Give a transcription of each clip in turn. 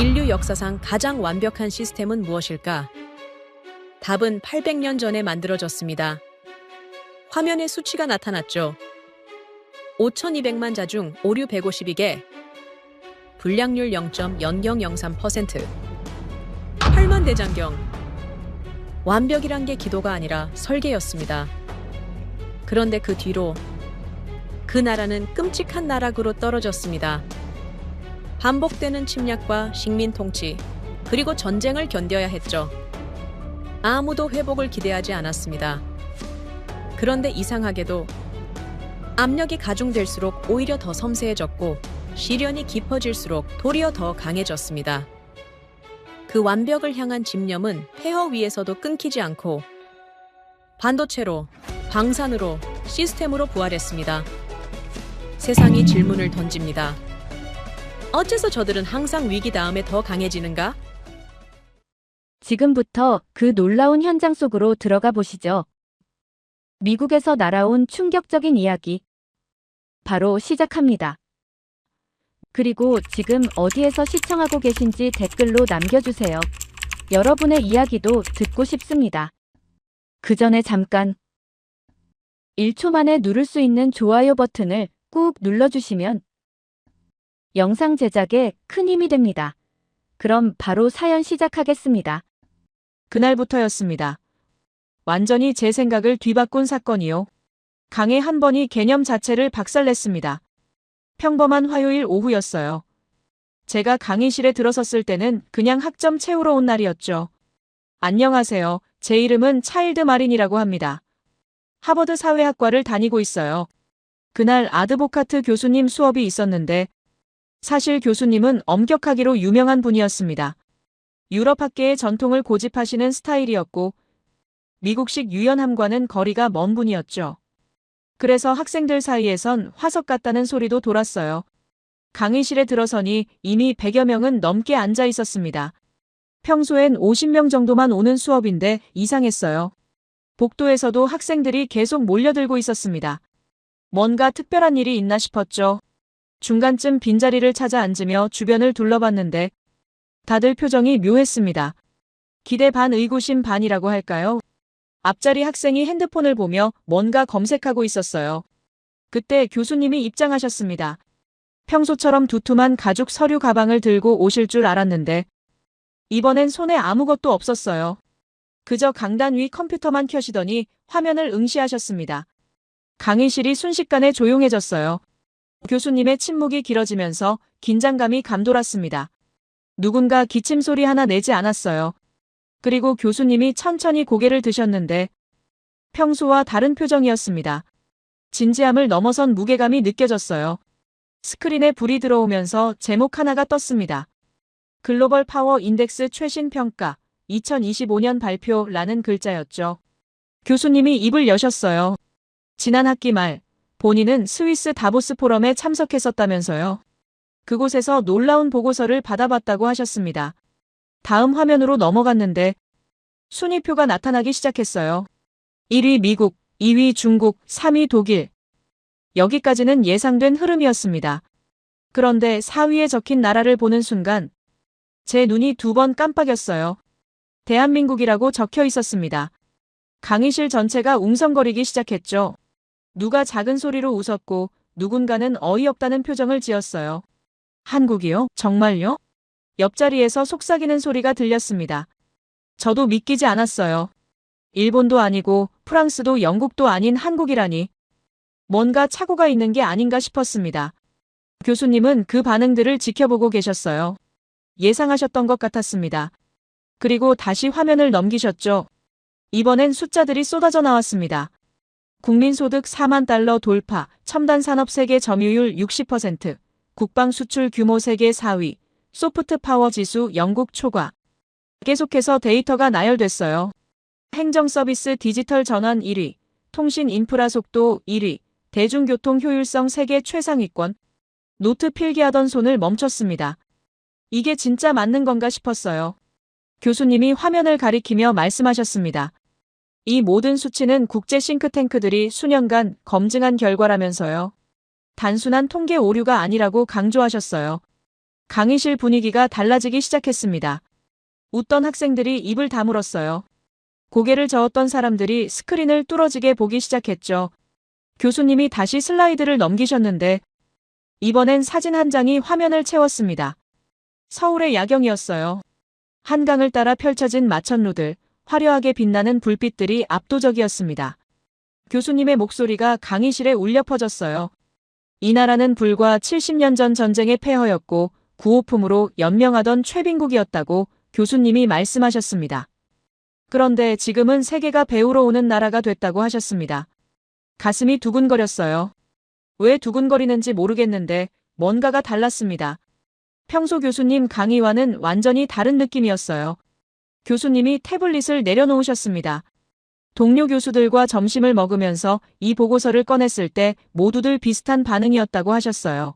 인류 역사상 가장 완벽한 시스템은 무엇일까? 답은 800년 전에 만들어졌습니다. 화면에 수치가 나타났죠. 5,200만 자 중 오류 152개, 불량률 0.0003%, 8만 대장경. 완벽이란 게 기도가 아니라 설계였습니다. 그런데 그 뒤로 그 나라는 끔찍한 나락으로 떨어졌습니다. 반복되는 침략과 식민 통치, 그리고 전쟁을 견뎌야 했죠. 아무도 회복을 기대하지 않았습니다. 그런데 이상하게도 압력이 가중될수록 오히려 더 섬세해졌고 시련이 깊어질수록 도리어 더 강해졌습니다. 그 완벽을 향한 집념은 폐허 위에서도 끊기지 않고 반도체로, 방산으로, 시스템으로 부활했습니다. 세상이 질문을 던집니다. 어째서 저들은 항상 위기 다음에 더 강해지는가? 지금부터 그 놀라운 현장 속으로 들어가 보시죠. 미국에서 날아온 충격적인 이야기. 바로 시작합니다. 그리고 지금 어디에서 시청하고 계신지 댓글로 남겨주세요. 여러분의 이야기도 듣고 싶습니다. 그 전에 잠깐 1초 만에 누를 수 있는 좋아요 버튼을 꾹 눌러주시면 영상 제작에 큰 힘이 됩니다. 그럼 바로 사연 시작하겠습니다. 그날부터였습니다. 완전히 제 생각을 뒤바꾼 사건이요. 강의 한 번이 개념 자체를 박살냈습니다. 평범한 화요일 오후였어요. 제가 강의실에 들어섰을 때는 그냥 학점 채우러 온 날이었죠. 안녕하세요. 제 이름은 차일드 마린이라고 합니다. 하버드 사회학과를 다니고 있어요. 그날 아드보카트 교수님 수업이 있었는데 사실 교수님은 엄격하기로 유명한 분이었습니다. 유럽 학계의 전통을 고집하시는 스타일이었고 미국식 유연함과는 거리가 먼 분이었죠. 그래서 학생들 사이에선 화석 같다는 소리도 돌았어요. 강의실에 들어서니 이미 100여 명은 넘게 앉아 있었습니다. 평소엔 50명 정도만 오는 수업인데 이상했어요. 복도에서도 학생들이 계속 몰려들고 있었습니다. 뭔가 특별한 일이 있나 싶었죠. 중간쯤 빈자리를 찾아 앉으며 주변을 둘러봤는데 다들 표정이 묘했습니다. 기대 반 의구심 반이라고 할까요? 앞자리 학생이 핸드폰을 보며 뭔가 검색하고 있었어요. 그때 교수님이 입장하셨습니다. 평소처럼 두툼한 가죽 서류 가방을 들고 오실 줄 알았는데 이번엔 손에 아무것도 없었어요. 그저 강단 위 컴퓨터만 켜시더니 화면을 응시하셨습니다. 강의실이 순식간에 조용해졌어요. 교수님의 침묵이 길어지면서 긴장감이 감돌았습니다. 누군가 기침 소리 하나 내지 않았어요. 그리고 교수님이 천천히 고개를 드셨는데 평소와 다른 표정이었습니다. 진지함을 넘어선 무게감이 느껴졌어요. 스크린에 불이 들어오면서 제목 하나가 떴습니다. 글로벌 파워 인덱스 최신 평가 2025년 발표라는 글자였죠. 교수님이 입을 여셨어요. 지난 학기 말 본인은 스위스 다보스 포럼에 참석했었다면서요. 그곳에서 놀라운 보고서를 받아봤다고 하셨습니다. 다음 화면으로 넘어갔는데 순위표가 나타나기 시작했어요. 1위 미국, 2위 중국, 3위 독일. 여기까지는 예상된 흐름이었습니다. 그런데 4위에 적힌 나라를 보는 순간 제 눈이 2번 깜빡였어요. 대한민국이라고 적혀 있었습니다. 강의실 전체가 웅성거리기 시작했죠. 누가 작은 소리로 웃었고 누군가는 어이없다는 표정을 지었어요. 한국이요? 정말요? 옆자리에서 속삭이는 소리가 들렸습니다. 저도 믿기지 않았어요. 일본도 아니고 프랑스도 영국도 아닌 한국이라니. 뭔가 착오가 있는 게 아닌가 싶었습니다. 교수님은 그 반응들을 지켜보고 계셨어요. 예상하셨던 것 같았습니다. 그리고 다시 화면을 넘기셨죠. 이번엔 숫자들이 쏟아져 나왔습니다. 국민소득 4만 달러 돌파, 첨단 산업 세계 점유율 60%, 국방 수출 규모 세계 4위, 소프트 파워 지수 영국 초과. 계속해서 데이터가 나열됐어요. 행정 서비스 디지털 전환 1위, 통신 인프라 속도 1위, 대중교통 효율성 세계 최상위권. 노트 필기하던 손을 멈췄습니다. 이게 진짜 맞는 건가 싶었어요. 교수님이 화면을 가리키며 말씀하셨습니다. 이 모든 수치는 국제 싱크탱크들이 수년간 검증한 결과라면서요. 단순한 통계 오류가 아니라고 강조하셨어요. 강의실 분위기가 달라지기 시작했습니다. 웃던 학생들이 입을 다물었어요. 고개를 저었던 사람들이 스크린을 뚫어지게 보기 시작했죠. 교수님이 다시 슬라이드를 넘기셨는데 이번엔 사진 한 장이 화면을 채웠습니다. 서울의 야경이었어요. 한강을 따라 펼쳐진 마천루들, 화려하게 빛나는 불빛들이 압도적이었습니다. 교수님의 목소리가 강의실에 울려 퍼졌어요. 이 나라는 불과 70년 전 전쟁의 폐허였고 구호품으로 연명하던 최빈국이었다고 교수님이 말씀하셨습니다. 그런데 지금은 세계가 배우러 오는 나라가 됐다고 하셨습니다. 가슴이 두근거렸어요. 왜 두근거리는지 모르겠는데 뭔가가 달랐습니다. 평소 교수님 강의와는 완전히 다른 느낌이었어요. 교수님이 태블릿을 내려놓으셨습니다. 동료 교수들과 점심을 먹으면서 이 보고서를 꺼냈을 때 모두들 비슷한 반응이었다고 하셨어요.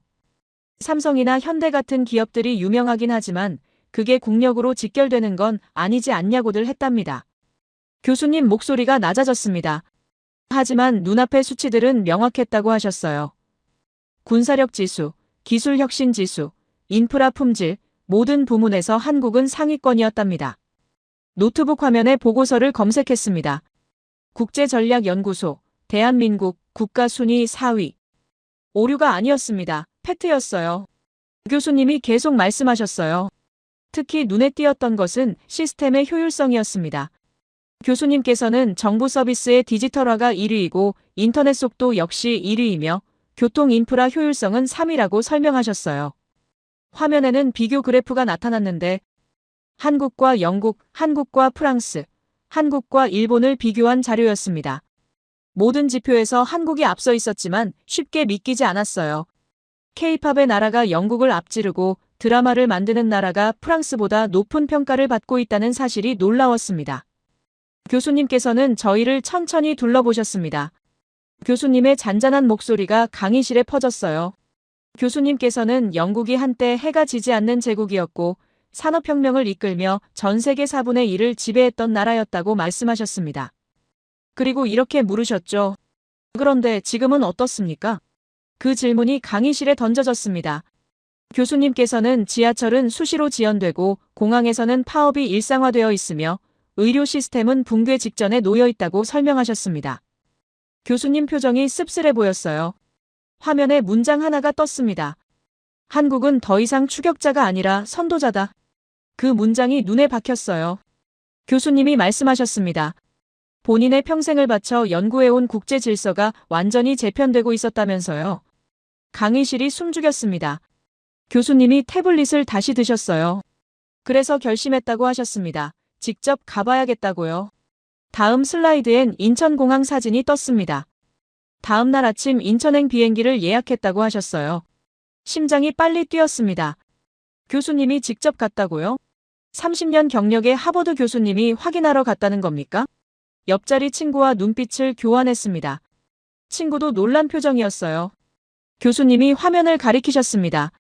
삼성이나 현대 같은 기업들이 유명하긴 하지만 그게 국력으로 직결되는 건 아니지 않냐고들 했답니다. 교수님 목소리가 낮아졌습니다. 하지만 눈앞의 수치들은 명확했다고 하셨어요. 군사력 지수, 기술 혁신 지수, 인프라 품질, 모든 부문에서 한국은 상위권이었답니다. 노트북 화면에 보고서를 검색했습니다. 국제전략연구소, 대한민국, 국가 순위 4위. 오류가 아니었습니다. 팩트였어요. 교수님이 계속 말씀하셨어요. 특히 눈에 띄었던 것은 시스템의 효율성이었습니다. 교수님께서는 정부 서비스의 디지털화가 1위이고 인터넷 속도 역시 1위이며 교통 인프라 효율성은 3위라고 설명하셨어요. 화면에는 비교 그래프가 나타났는데 한국과 영국, 한국과 프랑스, 한국과 일본을 비교한 자료였습니다. 모든 지표에서 한국이 앞서 있었지만 쉽게 믿기지 않았어요. K-팝의 나라가 영국을 앞지르고 드라마를 만드는 나라가 프랑스보다 높은 평가를 받고 있다는 사실이 놀라웠습니다. 교수님께서는 저희를 천천히 둘러보셨습니다. 교수님의 잔잔한 목소리가 강의실에 퍼졌어요. 교수님께서는 영국이 한때 해가 지지 않는 제국이었고 산업혁명을 이끌며 전 세계 4분의 1을 지배했던 나라였다고 말씀하셨습니다. 그리고 이렇게 물으셨죠. 그런데 지금은 어떻습니까? 그 질문이 강의실에 던져졌습니다. 교수님께서는 지하철은 수시로 지연되고 공항에서는 파업이 일상화되어 있으며 의료 시스템은 붕괴 직전에 놓여 있다고 설명하셨습니다. 교수님 표정이 씁쓸해 보였어요. 화면에 문장 하나가 떴습니다. 한국은 더 이상 추격자가 아니라 선도자다. 그 문장이 눈에 박혔어요. 교수님이 말씀하셨습니다. 본인의 평생을 바쳐 연구해온 국제 질서가 완전히 재편되고 있었다면서요. 강의실이 숨죽였습니다. 교수님이 태블릿을 다시 드셨어요. 그래서 결심했다고 하셨습니다. 직접 가봐야겠다고요. 다음 슬라이드엔 인천공항 사진이 떴습니다. 다음 날 아침 인천행 비행기를 예약했다고 하셨어요. 심장이 빨리 뛰었습니다. 교수님이 직접 갔다고요? 30년 경력의 하버드 교수님이 확인하러 갔다는 겁니까? 옆자리 친구와 눈빛을 교환했습니다. 친구도 놀란 표정이었어요. 교수님이 화면을 가리키셨습니다.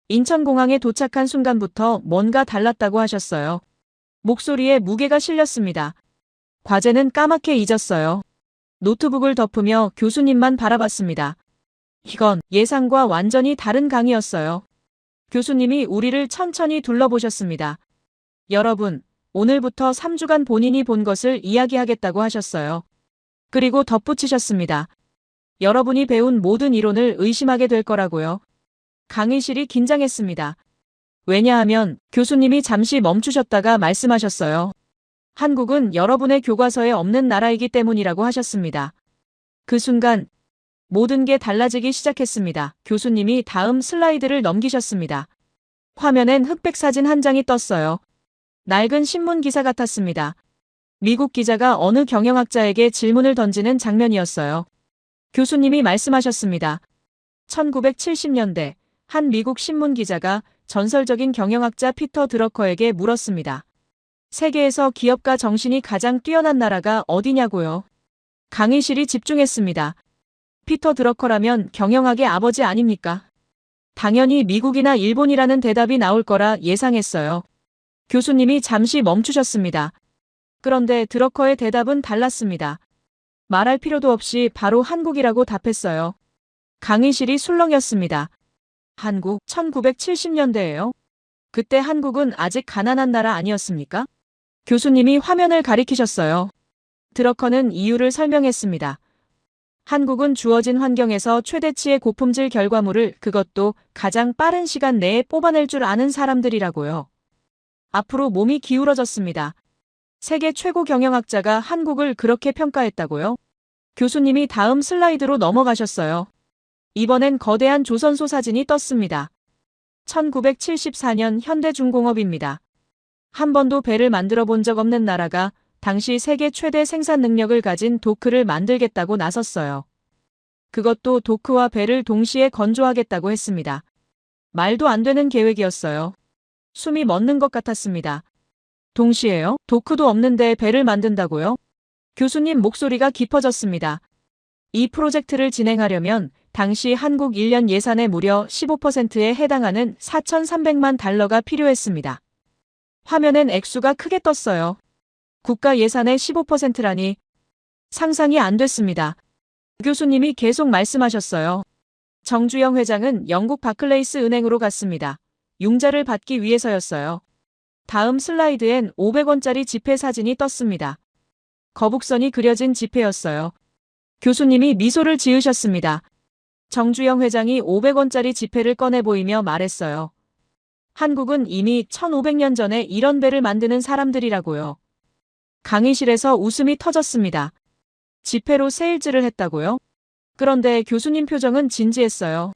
인천공항에 도착한 순간부터 뭔가 달랐다고 하셨어요. 목소리에 무게가 실렸습니다. 과제는 까맣게 잊었어요. 노트북을 덮으며 교수님만 바라봤습니다. 이건 예상과 완전히 다른 강의였어요. 교수님이 우리를 천천히 둘러보셨습니다. 여러분, 오늘부터 3주간 본인이 본 것을 이야기하겠다고 하셨어요. 그리고 덧붙이셨습니다. 여러분이 배운 모든 이론을 의심하게 될 거라고요. 강의실이 긴장했습니다. 왜냐하면 교수님이 잠시 멈추셨다가 말씀하셨어요. 한국은 여러분의 교과서에 없는 나라이기 때문이라고 하셨습니다. 그 순간 모든 게 달라지기 시작했습니다. 교수님이 다음 슬라이드를 넘기셨습니다. 화면엔 흑백 사진 한 장이 떴어요. 낡은 신문 기사 같았습니다. 미국 기자가 어느 경영학자에게 질문을 던지는 장면이었어요. 교수님이 말씀하셨습니다. 1970년대 한 미국 신문 기자가 전설적인 경영학자 피터 드러커에게 물었습니다. 세계에서 기업가 정신이 가장 뛰어난 나라가 어디냐고요? 강의실이 집중했습니다. 피터 드러커라면 경영학의 아버지 아닙니까? 당연히 미국이나 일본이라는 대답이 나올 거라 예상했어요. 교수님이 잠시 멈추셨습니다. 그런데 드러커의 대답은 달랐습니다. 말할 필요도 없이 바로 한국이라고 답했어요. 강의실이 술렁였습니다. 한국 1970년대예요. 그때 한국은 아직 가난한 나라 아니었습니까? 교수님이 화면을 가리키셨어요. 드러커는 이유를 설명했습니다. 한국은 주어진 환경에서 최대치의 고품질 결과물을 그것도 가장 빠른 시간 내에 뽑아낼 줄 아는 사람들이라고요. 앞으로 몸이 기울어졌습니다. 세계 최고 경영학자가 한국을 그렇게 평가했다고요? 교수님이 다음 슬라이드로 넘어가셨어요. 이번엔 거대한 조선소 사진이 떴습니다. 1974년 현대중공업입니다. 한 번도 배를 만들어 본 적 없는 나라가 당시 세계 최대 생산 능력을 가진 도크를 만들겠다고 나섰어요. 그것도 도크와 배를 동시에 건조하겠다고 했습니다. 말도 안 되는 계획이었어요. 숨이 멎는 것 같았습니다. 동시에요? 도크도 없는데 배를 만든다고요? 교수님 목소리가 깊어졌습니다. 이 프로젝트를 진행하려면 당시 한국 1년 예산의 무려 15%에 해당하는 4,300만 달러가 필요했습니다. 화면엔 액수가 크게 떴어요. 국가 예산의 15%라니 상상이 안 됐습니다. 교수님이 계속 말씀하셨어요. 정주영 회장은 영국 바클레이스 은행으로 갔습니다. 융자를 받기 위해서였어요. 다음 슬라이드엔 500원짜리 지폐 사진이 떴습니다. 거북선이 그려진 지폐였어요. 교수님이 미소를 지으셨습니다. 정주영 회장이 500원짜리 지폐를 꺼내 보이며 말했어요. 한국은 이미 1500년 전에 이런 배를 만드는 사람들이라고요. 강의실에서 웃음이 터졌습니다. 지폐로 세일즈를 했다고요? 그런데 교수님 표정은 진지했어요.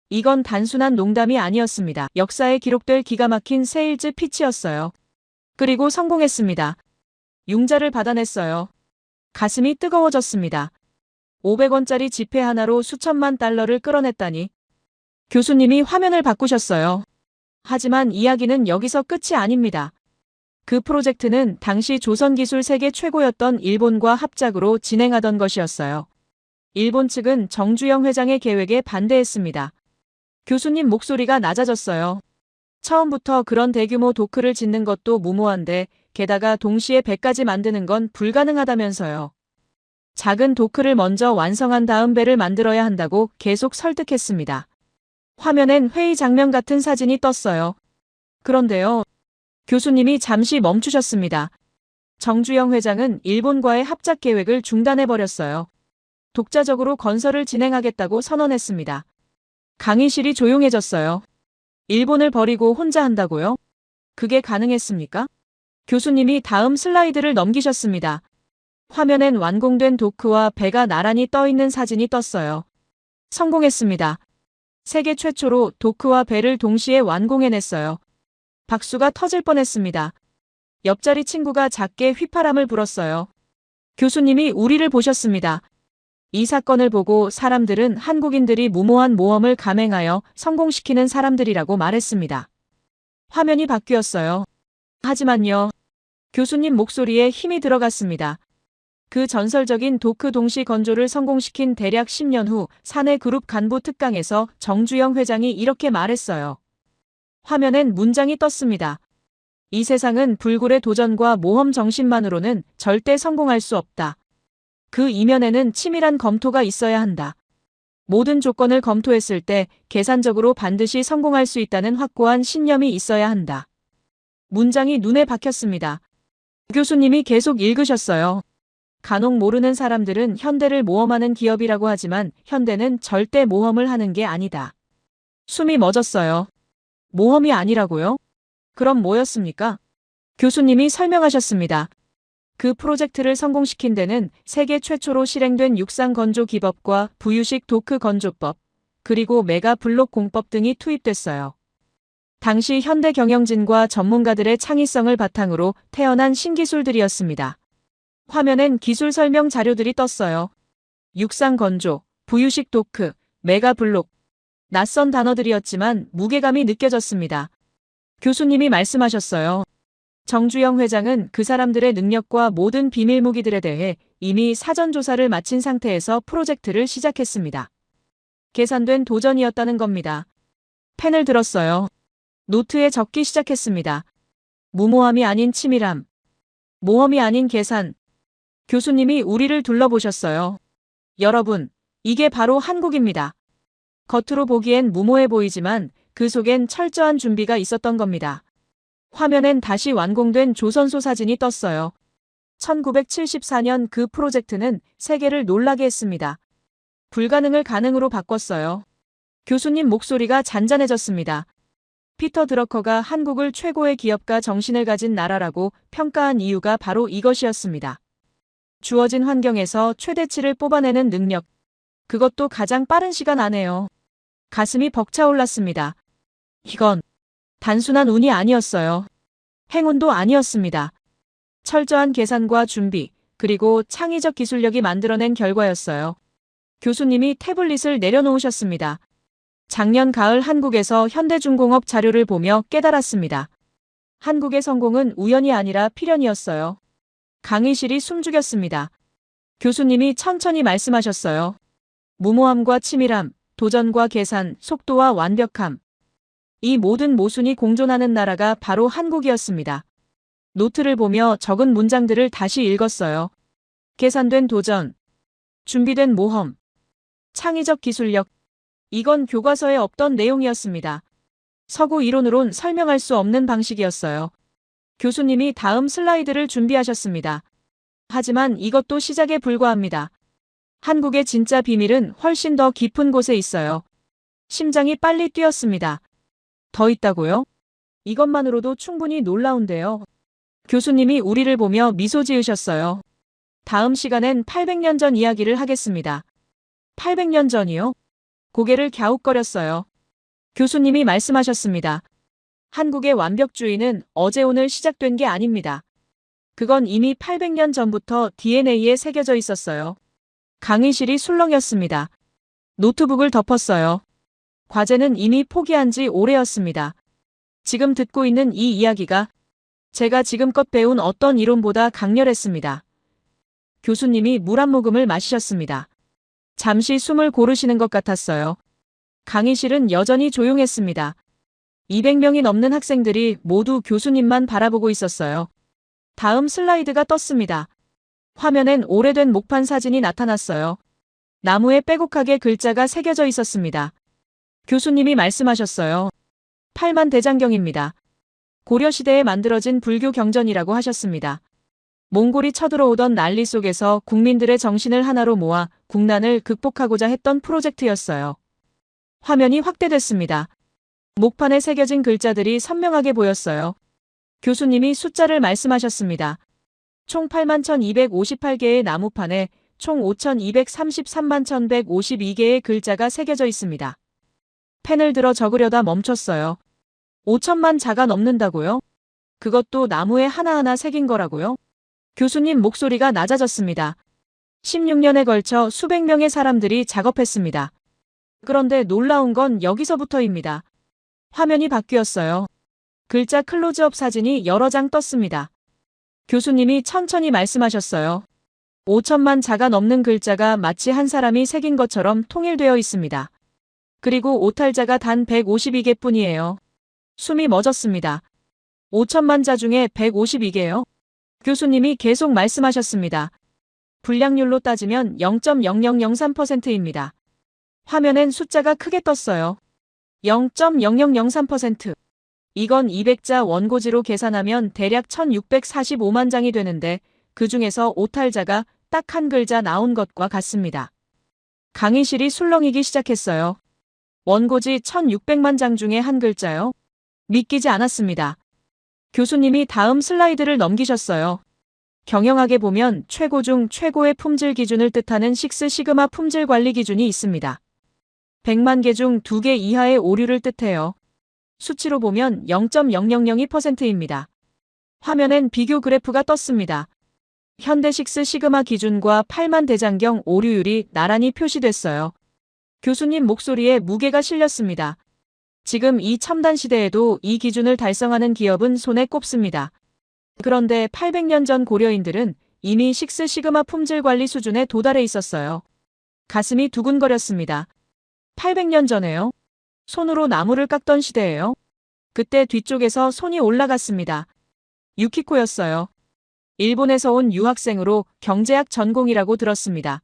이건 단순한 농담이 아니었습니다. 역사에 기록될 기가 막힌 세일즈 피치였어요. 그리고 성공했습니다. 융자를 받아냈어요. 가슴이 뜨거워졌습니다. 500원짜리 지폐 하나로 수천만 달러를 끌어냈다니. 교수님이 화면을 바꾸셨어요. 하지만 이야기는 여기서 끝이 아닙니다. 그 프로젝트는 당시 조선기술 세계 최고였던 일본과 합작으로 진행하던 것이었어요. 일본 측은 정주영 회장의 계획에 반대했습니다. 교수님 목소리가 낮아졌어요. 처음부터 그런 대규모 도크를 짓는 것도 무모한데 게다가 동시에 배까지 만드는 건 불가능하다면서요. 작은 도크를 먼저 완성한 다음 배를 만들어야 한다고 계속 설득했습니다. 화면엔 회의 장면 같은 사진이 떴어요. 그런데요. 교수님이 잠시 멈추셨습니다. 정주영 회장은 일본과의 합작 계획을 중단해버렸어요. 독자적으로 건설을 진행하겠다고 선언했습니다. 강의실이 조용해졌어요. 일본을 버리고 혼자 한다고요? 그게 가능했습니까? 교수님이 다음 슬라이드를 넘기셨습니다. 화면엔 완공된 도크와 배가 나란히 떠있는 사진이 떴어요. 성공했습니다. 세계 최초로 도크와 배를 동시에 완공해냈어요. 박수가 터질 뻔했습니다. 옆자리 친구가 작게 휘파람을 불었어요. 교수님이 우리를 보셨습니다. 이 사건을 보고 사람들은 한국인들이 무모한 모험을 감행하여 성공시키는 사람들이라고 말했습니다. 화면이 바뀌었어요. 하지만요. 교수님 목소리에 힘이 들어갔습니다. 그 전설적인 도크 동시 건조를 성공시킨 대략 10년 후 사내그룹 간부 특강에서 정주영 회장이 이렇게 말했어요. 화면엔 문장이 떴습니다. 이 세상은 불굴의 도전과 모험 정신만으로는 절대 성공할 수 없다. 그 이면에는 치밀한 검토가 있어야 한다. 모든 조건을 검토했을 때 계산적으로 반드시 성공할 수 있다는 확고한 신념이 있어야 한다. 문장이 눈에 박혔습니다. 교수님이 계속 읽으셨어요. 간혹 모르는 사람들은 현대를 모험하는 기업이라고 하지만 현대는 절대 모험을 하는 게 아니다. 숨이 멎었어요. 모험이 아니라고요? 그럼 뭐였습니까? 교수님이 설명하셨습니다. 그 프로젝트를 성공시킨 데는 세계 최초로 실행된 육상 건조 기법과 부유식 도크 건조법, 그리고 메가 블록 공법 등이 투입됐어요. 당시 현대 경영진과 전문가들의 창의성을 바탕으로 태어난 신기술들이었습니다. 화면엔 기술 설명 자료들이 떴어요. 육상 건조, 부유식 도크, 메가 블록. 낯선 단어들이었지만 무게감이 느껴졌습니다. 교수님이 말씀하셨어요. 정주영 회장은 그 사람들의 능력과 모든 비밀 무기들에 대해 이미 사전 조사를 마친 상태에서 프로젝트를 시작했습니다. 계산된 도전이었다는 겁니다. 펜을 들었어요. 노트에 적기 시작했습니다. 무모함이 아닌 치밀함. 모험이 아닌 계산. 교수님이 우리를 둘러보셨어요. 여러분, 이게 바로 한국입니다. 겉으로 보기엔 무모해 보이지만 그 속엔 철저한 준비가 있었던 겁니다. 화면엔 다시 완공된 조선소 사진이 떴어요. 1974년 그 프로젝트는 세계를 놀라게 했습니다. 불가능을 가능으로 바꿨어요. 교수님 목소리가 잔잔해졌습니다. 피터 드러커가 한국을 최고의 기업가 정신을 가진 나라라고 평가한 이유가 바로 이것이었습니다. 주어진 환경에서 최대치를 뽑아내는 능력. 그것도 가장 빠른 시간 안에요. 가슴이 벅차올랐습니다. 이건 단순한 운이 아니었어요. 행운도 아니었습니다. 철저한 계산과 준비, 그리고 창의적 기술력이 만들어낸 결과였어요. 교수님이 태블릿을 내려놓으셨습니다. 작년 가을 한국에서 현대중공업 자료를 보며 깨달았습니다. 한국의 성공은 우연이 아니라 필연이었어요. 강의실이 숨죽였습니다. 교수님이 천천히 말씀하셨어요. 무모함과 치밀함, 도전과 계산, 속도와 완벽함. 이 모든 모순이 공존하는 나라가 바로 한국이었습니다. 노트를 보며 적은 문장들을 다시 읽었어요. 계산된 도전, 준비된 모험, 창의적 기술력. 이건 교과서에 없던 내용이었습니다. 서구 이론으론 설명할 수 없는 방식이었어요. 교수님이 다음 슬라이드를 준비하셨습니다. 하지만 이것도 시작에 불과합니다. 한국의 진짜 비밀은 훨씬 더 깊은 곳에 있어요. 심장이 빨리 뛰었습니다. 더 있다고요? 이것만으로도 충분히 놀라운데요. 교수님이 우리를 보며 미소 지으셨어요. 다음 시간엔 800년 전 이야기를 하겠습니다. 800년 전이요? 고개를 갸웃거렸어요. 교수님이 말씀하셨습니다. 한국의 완벽주의는 어제 오늘 시작된 게 아닙니다. 그건 이미 800년 전부터 DNA에 새겨져 있었어요. 강의실이 술렁였습니다. 노트북을 덮었어요. 과제는 이미 포기한 지 오래였습니다. 지금 듣고 있는 이 이야기가 제가 지금껏 배운 어떤 이론보다 강렬했습니다. 교수님이 물 한 모금을 마시셨습니다. 잠시 숨을 고르시는 것 같았어요. 강의실은 여전히 조용했습니다. 200명이 넘는 학생들이 모두 교수님만 바라보고 있었어요. 다음 슬라이드가 떴습니다. 화면엔 오래된 목판 사진이 나타났어요. 나무에 빼곡하게 글자가 새겨져 있었습니다. 교수님이 말씀하셨어요. 팔만대장경입니다. 고려시대에 만들어진 불교 경전이라고 하셨습니다. 몽골이 쳐들어오던 난리 속에서 국민들의 정신을 하나로 모아 국난을 극복하고자 했던 프로젝트였어요. 화면이 확대됐습니다. 목판에 새겨진 글자들이 선명하게 보였어요. 교수님이 숫자를 말씀하셨습니다. 총 81,258개의 나무판에 총 5,233만 1,152개의 글자가 새겨져 있습니다. 펜을 들어 적으려다 멈췄어요. 5천만 자가 넘는다고요? 그것도 나무에 하나하나 새긴 거라고요? 교수님 목소리가 낮아졌습니다. 16년에 걸쳐 수백 명의 사람들이 작업했습니다. 그런데 놀라운 건 여기서부터입니다. 화면이 바뀌었어요. 글자 클로즈업 사진이 여러 장 떴습니다. 교수님이 천천히 말씀하셨어요. 5천만 자가 넘는 글자가 마치 한 사람이 새긴 것처럼 통일되어 있습니다. 그리고 오탈자가 단 152개뿐이에요. 숨이 멎었습니다. 5천만 자 중에 152개요? 교수님이 계속 말씀하셨습니다. 불량률로 따지면 0.0003%입니다. 화면엔 숫자가 크게 떴어요. 0.0003%. 이건 200자 원고지로 계산하면 대략 1645만 장이 되는데 그 중에서 오탈자가 딱 한 글자 나온 것과 같습니다. 강의실이 술렁이기 시작했어요. 원고지 1600만 장 중에 한 글자요? 믿기지 않았습니다. 교수님이 다음 슬라이드를 넘기셨어요. 경영학에 보면 최고 중 최고의 품질 기준을 뜻하는 식스 시그마 품질 관리 기준이 있습니다. 100만 개 중 2개 이하의 오류를 뜻해요. 수치로 보면 0.0002%입니다. 화면엔 비교 그래프가 떴습니다. 현대 식스 시그마 기준과 8만 대장경 오류율이 나란히 표시됐어요. 교수님 목소리에 무게가 실렸습니다. 지금 이 첨단 시대에도 이 기준을 달성하는 기업은 손에 꼽습니다. 그런데 800년 전 고려인들은 이미 식스 시그마 품질 관리 수준에 도달해 있었어요. 가슴이 두근거렸습니다. 800년 전에요? 손으로 나무를 깎던 시대예요? 그때 뒤쪽에서 손이 올라갔습니다. 유키코였어요. 일본에서 온 유학생으로 경제학 전공이라고 들었습니다.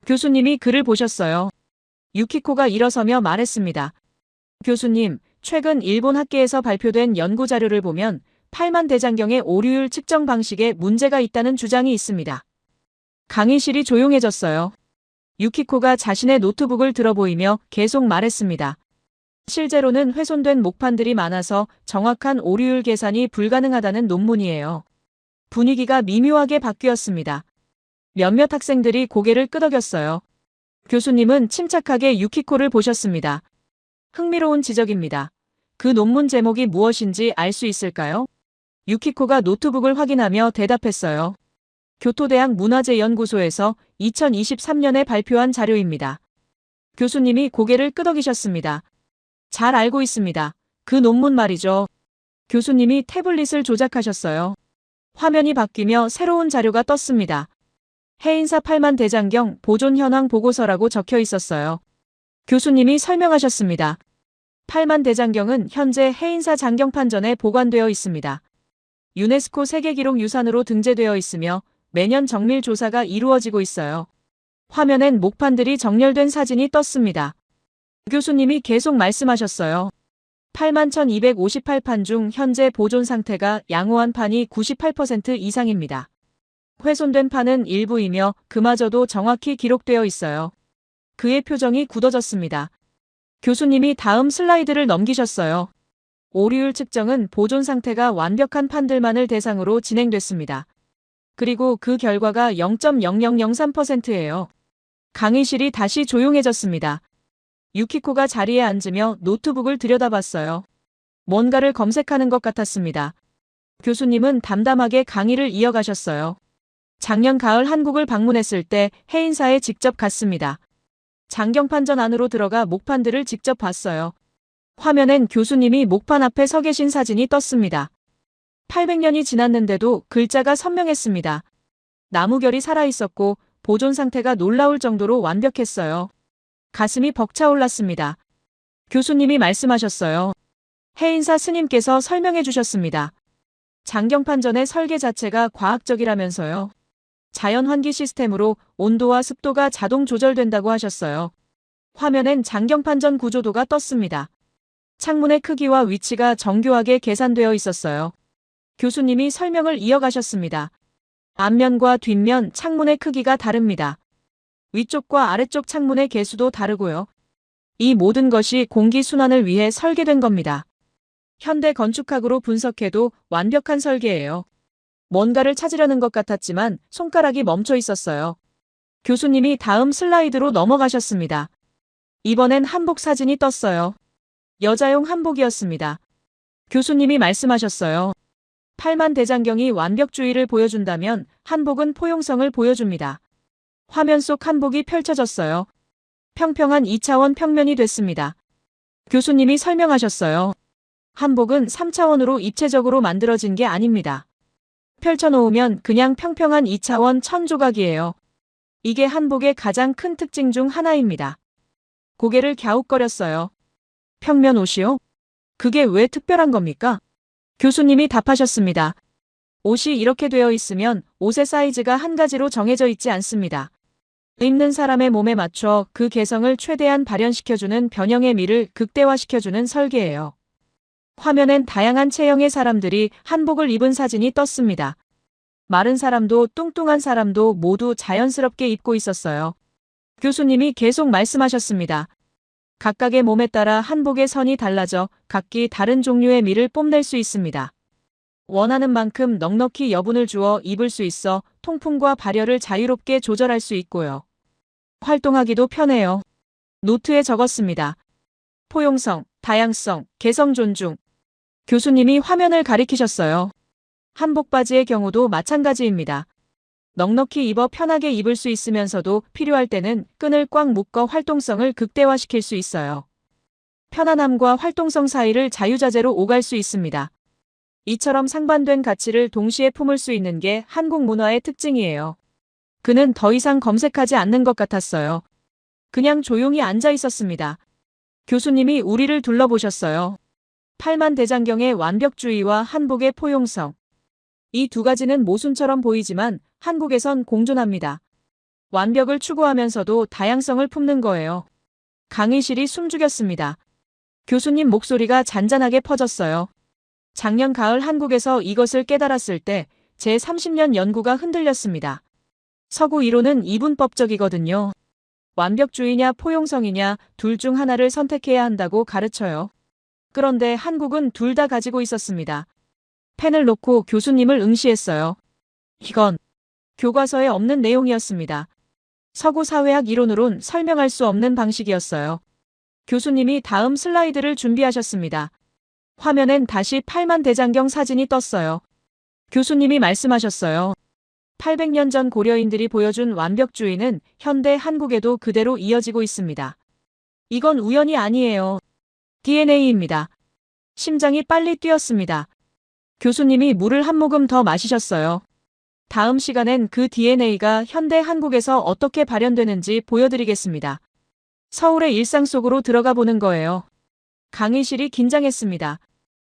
교수님이 글을 보셨어요. 유키코가 일어서며 말했습니다. 교수님, 최근 일본 학계에서 발표된 연구 자료를 보면 팔만 대장경의 오류율 측정 방식에 문제가 있다는 주장이 있습니다. 강의실이 조용해졌어요. 유키코가 자신의 노트북을 들어보이며 계속 말했습니다. 실제로는 훼손된 목판들이 많아서 정확한 오류율 계산이 불가능하다는 논문이에요. 분위기가 미묘하게 바뀌었습니다. 몇몇 학생들이 고개를 끄덕였어요. 교수님은 침착하게 유키코를 보셨습니다. 흥미로운 지적입니다. 그 논문 제목이 무엇인지 알 수 있을까요? 유키코가 노트북을 확인하며 대답했어요. 교토대학 문화재연구소에서 2023년에 발표한 자료입니다. 교수님이 고개를 끄덕이셨습니다. 잘 알고 있습니다. 그 논문 말이죠. 교수님이 태블릿을 조작하셨어요. 화면이 바뀌며 새로운 자료가 떴습니다. 해인사 8만 대장경 보존 현황 보고서라고 적혀 있었어요. 교수님이 설명하셨습니다. 8만 대장경은 현재 해인사 장경판전에 보관되어 있습니다. 유네스코 세계기록유산으로 등재되어 있으며 매년 정밀 조사가 이루어지고 있어요. 화면엔 목판들이 정렬된 사진이 떴습니다. 교수님이 계속 말씀하셨어요. 8만 1258판 중 현재 보존 상태가 양호한 판이 98% 이상입니다. 훼손된 판은 일부이며 그마저도 정확히 기록되어 있어요. 그의 표정이 굳어졌습니다. 교수님이 다음 슬라이드를 넘기셨어요. 오류율 측정은 보존 상태가 완벽한 판들만을 대상으로 진행됐습니다. 그리고 그 결과가 0.0003%예요. 강의실이 다시 조용해졌습니다. 유키코가 자리에 앉으며 노트북을 들여다봤어요. 뭔가를 검색하는 것 같았습니다. 교수님은 담담하게 강의를 이어가셨어요. 작년 가을 한국을 방문했을 때 해인사에 직접 갔습니다. 장경판전 안으로 들어가 목판들을 직접 봤어요. 화면엔 교수님이 목판 앞에 서 계신 사진이 떴습니다. 800년이 지났는데도 글자가 선명했습니다. 나무결이 살아있었고 보존 상태가 놀라울 정도로 완벽했어요. 가슴이 벅차올랐습니다. 교수님이 말씀하셨어요. 해인사 스님께서 설명해 주셨습니다. 장경판전의 설계 자체가 과학적이라면서요. 자연환기 시스템으로 온도와 습도가 자동 조절된다고 하셨어요. 화면엔 장경판전 구조도가 떴습니다. 창문의 크기와 위치가 정교하게 계산되어 있었어요. 교수님이 설명을 이어가셨습니다. 앞면과 뒷면 창문의 크기가 다릅니다. 위쪽과 아래쪽 창문의 개수도 다르고요. 이 모든 것이 공기 순환을 위해 설계된 겁니다. 현대 건축학으로 분석해도 완벽한 설계예요. 뭔가를 찾으려는 것 같았지만 손가락이 멈춰 있었어요. 교수님이 다음 슬라이드로 넘어가셨습니다. 이번엔 한복 사진이 떴어요. 여자용 한복이었습니다. 교수님이 말씀하셨어요. 8만 대장경이 완벽주의를 보여준다면 한복은 포용성을 보여줍니다. 화면 속 한복이 펼쳐졌어요. 평평한 2차원 평면이 됐습니다. 교수님이 설명하셨어요. 한복은 3차원으로 입체적으로 만들어진 게 아닙니다. 펼쳐놓으면 그냥 평평한 2차원 천조각이에요. 이게 한복의 가장 큰 특징 중 하나입니다. 고개를 갸웃거렸어요. 평면 옷이요? 그게 왜 특별한 겁니까? 교수님이 답하셨습니다. 옷이 이렇게 되어 있으면 옷의 사이즈가 한 가지로 정해져 있지 않습니다. 입는 사람의 몸에 맞춰 그 개성을 최대한 발현시켜주는 변형의 미를 극대화시켜주는 설계예요. 화면엔 다양한 체형의 사람들이 한복을 입은 사진이 떴습니다. 마른 사람도 뚱뚱한 사람도 모두 자연스럽게 입고 있었어요. 교수님이 계속 말씀하셨습니다. 각각의 몸에 따라 한복의 선이 달라져 각기 다른 종류의 미를 뽐낼 수 있습니다. 원하는 만큼 넉넉히 여분을 주어 입을 수 있어 통풍과 발열을 자유롭게 조절할 수 있고요. 활동하기도 편해요. 노트에 적었습니다. 포용성, 다양성, 개성 존중. 교수님이 화면을 가리키셨어요. 한복 바지의 경우도 마찬가지입니다. 넉넉히 입어 편하게 입을 수 있으면서도 필요할 때는 끈을 꽉 묶어 활동성을 극대화시킬 수 있어요. 편안함과 활동성 사이를 자유자재로 오갈 수 있습니다. 이처럼 상반된 가치를 동시에 품을 수 있는 게 한국 문화의 특징이에요. 그는 더 이상 검색하지 않는 것 같았어요. 그냥 조용히 앉아 있었습니다. 교수님이 우리를 둘러보셨어요. 8만 대장경의 완벽주의와 한복의 포용성. 이 두 가지는 모순처럼 보이지만 한국에선 공존합니다. 완벽을 추구하면서도 다양성을 품는 거예요. 강의실이 숨죽였습니다. 교수님 목소리가 잔잔하게 퍼졌어요. 작년 가을 한국에서 이것을 깨달았을 때 제30년 연구가 흔들렸습니다. 서구 이론은 이분법적이거든요. 완벽주의냐 포용성이냐 둘 중 하나를 선택해야 한다고 가르쳐요. 그런데 한국은 둘 다 가지고 있었습니다. 펜을 놓고 교수님을 응시했어요. 이건 교과서에 없는 내용이었습니다. 서구 사회학 이론으론 설명할 수 없는 방식이었어요. 교수님이 다음 슬라이드를 준비하셨습니다. 화면엔 다시 8만 대장경 사진이 떴어요. 교수님이 말씀하셨어요. 800년 전 고려인들이 보여준 완벽주의는 현대 한국에도 그대로 이어지고 있습니다. 이건 우연이 아니에요. DNA입니다. 심장이 빨리 뛰었습니다. 교수님이 물을 한 모금 더 마시셨어요. 다음 시간엔 그 DNA가 현대 한국에서 어떻게 발현되는지 보여드리겠습니다. 서울의 일상 속으로 들어가 보는 거예요. 강의실이 긴장했습니다.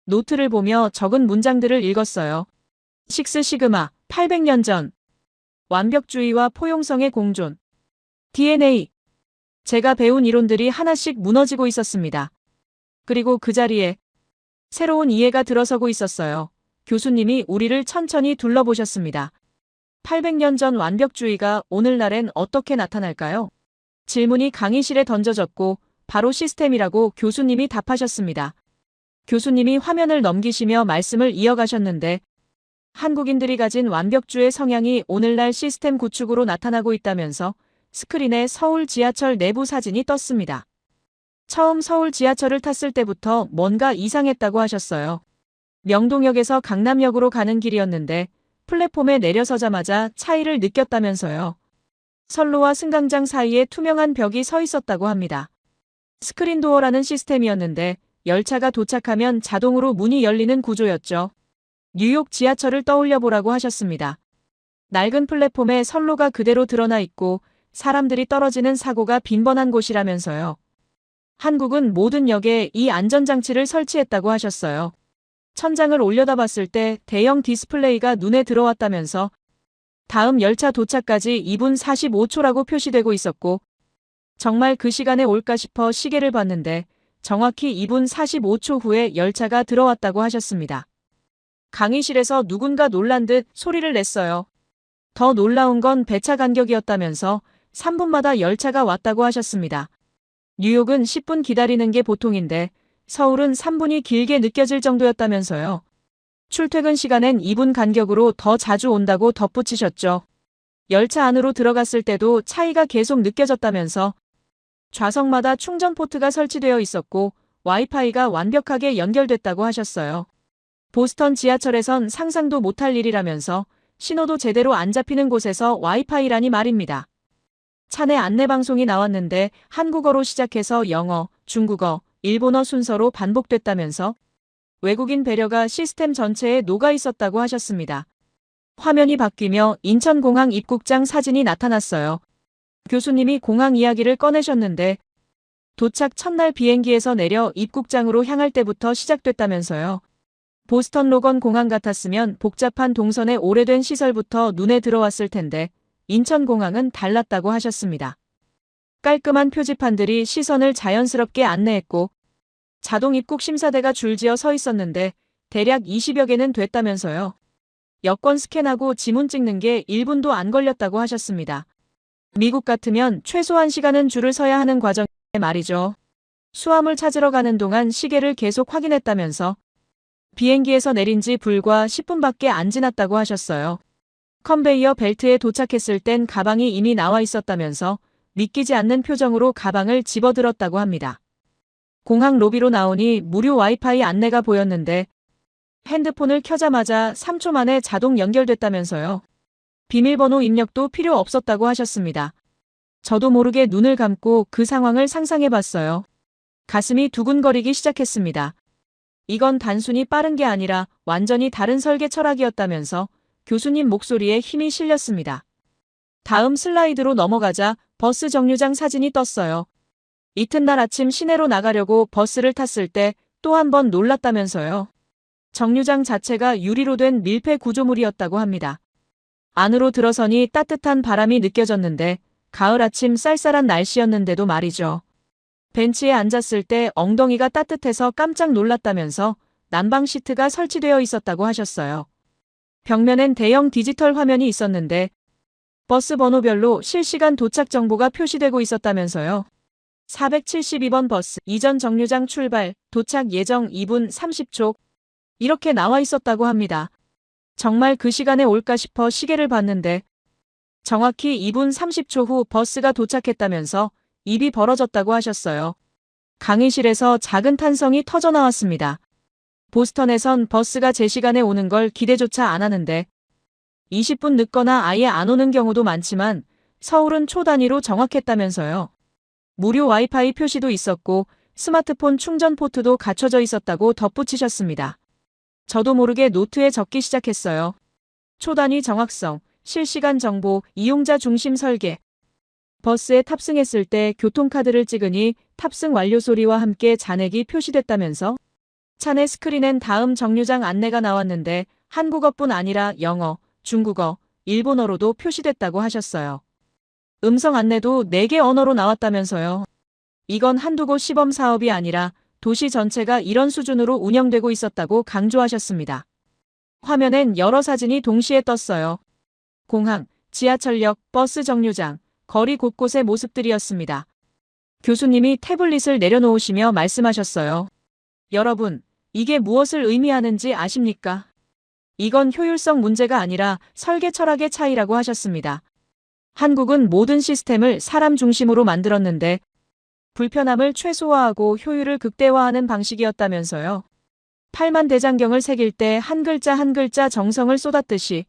노트를 보며 적은 문장들을 읽었어요. 식스 시그마, 800년 전. 완벽주의와 포용성의 공존. DNA. 제가 배운 이론들이 하나씩 무너지고 있었습니다. 그리고 그 자리에 새로운 이해가 들어서고 있었어요. 교수님이 우리를 천천히 둘러보셨습니다. 800년 전 완벽주의가 오늘날엔 어떻게 나타날까요? 질문이 강의실에 던져졌고 바로 시스템이라고 교수님이 답하셨습니다. 교수님이 화면을 넘기시며 말씀을 이어가셨는데 한국인들이 가진 완벽주의 성향이 오늘날 시스템 구축으로 나타나고 있다면서 스크린에 서울 지하철 내부 사진이 떴습니다. 처음 서울 지하철을 탔을 때부터 뭔가 이상했다고 하셨어요. 명동역에서 강남역으로 가는 길이었는데 플랫폼에 내려서자마자 차이를 느꼈다면서요. 선로와 승강장 사이에 투명한 벽이 서 있었다고 합니다. 스크린도어라는 시스템이었는데 열차가 도착하면 자동으로 문이 열리는 구조였죠. 뉴욕 지하철을 떠올려 보라고 하셨습니다. 낡은 플랫폼에 선로가 그대로 드러나 있고 사람들이 떨어지는 사고가 빈번한 곳이라면서요. 한국은 모든 역에 이 안전장치를 설치했다고 하셨어요. 천장을 올려다봤을 때 대형 디스플레이가 눈에 들어왔다면서 다음 열차 도착까지 2분 45초라고 표시되고 있었고 정말 그 시간에 올까 싶어 시계를 봤는데 정확히 2분 45초 후에 열차가 들어왔다고 하셨습니다. 강의실에서 누군가 놀란 듯 소리를 냈어요. 더 놀라운 건 배차 간격이었다면서 3분마다 열차가 왔다고 하셨습니다. 뉴욕은 10분 기다리는 게 보통인데 서울은 3분이 길게 느껴질 정도였다면서요. 출퇴근 시간엔 2분 간격으로 더 자주 온다고 덧붙이셨죠. 열차 안으로 들어갔을 때도 차이가 계속 느껴졌다면서 좌석마다 충전 포트가 설치되어 있었고 와이파이가 완벽하게 연결됐다고 하셨어요. 보스턴 지하철에선 상상도 못할 일이라면서 신호도 제대로 안 잡히는 곳에서 와이파이라니 말입니다. 차내 안내방송이 나왔는데 한국어로 시작해서 영어, 중국어, 일본어 순서로 반복됐다면서 외국인 배려가 시스템 전체에 녹아 있었다고 하셨습니다. 화면이 바뀌며 인천공항 입국장 사진이 나타났어요. 교수님이 공항 이야기를 꺼내셨는데 도착 첫날 비행기에서 내려 입국장으로 향할 때부터 시작됐다면서요. 보스턴 로건 공항 같았으면 복잡한 동선의 오래된 시설부터 눈에 들어왔을 텐데 인천공항은 달랐다고 하셨습니다. 깔끔한 표지판들이 시선을 자연스럽게 안내했고 자동 입국 심사대가 줄지어 서 있었는데 대략 20여 개는 됐다면서요. 여권 스캔하고 지문 찍는 게 1분도 안 걸렸다고 하셨습니다. 미국 같으면 최소한 시간은 줄을 서야 하는 과정에 말이죠. 수화물 찾으러 가는 동안 시계를 계속 확인했다면서 비행기에서 내린 지 불과 10분밖에 안 지났다고 하셨어요. 컨베이어 벨트에 도착했을 땐 가방이 이미 나와 있었다면서 믿기지 않는 표정으로 가방을 집어들었다고 합니다. 공항 로비로 나오니 무료 와이파이 안내가 보였는데 핸드폰을 켜자마자 3초 만에 자동 연결됐다면서요. 비밀번호 입력도 필요 없었다고 하셨습니다. 저도 모르게 눈을 감고 그 상황을 상상해봤어요. 가슴이 두근거리기 시작했습니다. 이건 단순히 빠른 게 아니라 완전히 다른 설계 철학이었다면서 교수님 목소리에 힘이 실렸습니다. 다음 슬라이드로 넘어가자 버스 정류장 사진이 떴어요. 이튿날 아침 시내로 나가려고 버스를 탔을 때 또 한 번 놀랐다면서요. 정류장 자체가 유리로 된 밀폐 구조물이었다고 합니다. 안으로 들어서니 따뜻한 바람이 느껴졌는데 가을 아침 쌀쌀한 날씨였는데도 말이죠. 벤치에 앉았을 때 엉덩이가 따뜻해서 깜짝 놀랐다면서 난방 시트가 설치되어 있었다고 하셨어요. 벽면엔 대형 디지털 화면이 있었는데 버스 번호별로 실시간 도착 정보가 표시되고 있었다면서요. 472번 버스 이전 정류장 출발, 도착 예정 2분 30초 이렇게 나와 있었다고 합니다. 정말 그 시간에 올까 싶어 시계를 봤는데 정확히 2분 30초 후 버스가 도착했다면서 입이 벌어졌다고 하셨어요. 강의실에서 작은 탄성이 터져 나왔습니다. 보스턴에선 버스가 제 시간에 오는 걸 기대조차 안 하는데 20분 늦거나 아예 안 오는 경우도 많지만 서울은 초 단위로 정확했다면서요. 무료 와이파이 표시도 있었고 스마트폰 충전 포트도 갖춰져 있었다고 덧붙이셨습니다. 저도 모르게 노트에 적기 시작했어요. 초 단위 정확성, 실시간 정보, 이용자 중심 설계. 버스에 탑승했을 때 교통카드를 찍으니 탑승 완료 소리와 함께 잔액이 표시됐다면서 차내 스크린엔 다음 정류장 안내가 나왔는데 한국어뿐 아니라 영어, 중국어, 일본어로도 표시됐다고 하셨어요. 음성 안내도 4개 언어로 나왔다면서요. 이건 한두 곳 시범 사업이 아니라 도시 전체가 이런 수준으로 운영되고 있었다고 강조하셨습니다. 화면엔 여러 사진이 동시에 떴어요. 공항, 지하철역, 버스 정류장, 거리 곳곳의 모습들이었습니다. 교수님이 태블릿을 내려놓으시며 말씀하셨어요. 여러분, 이게 무엇을 의미하는지 아십니까? 이건 효율성 문제가 아니라 설계 철학의 차이라고 하셨습니다. 한국은 모든 시스템을 사람 중심으로 만들었는데 불편함을 최소화하고 효율을 극대화하는 방식이었다면서요. 8만 대장경을 새길 때 한 글자 한 글자 정성을 쏟았듯이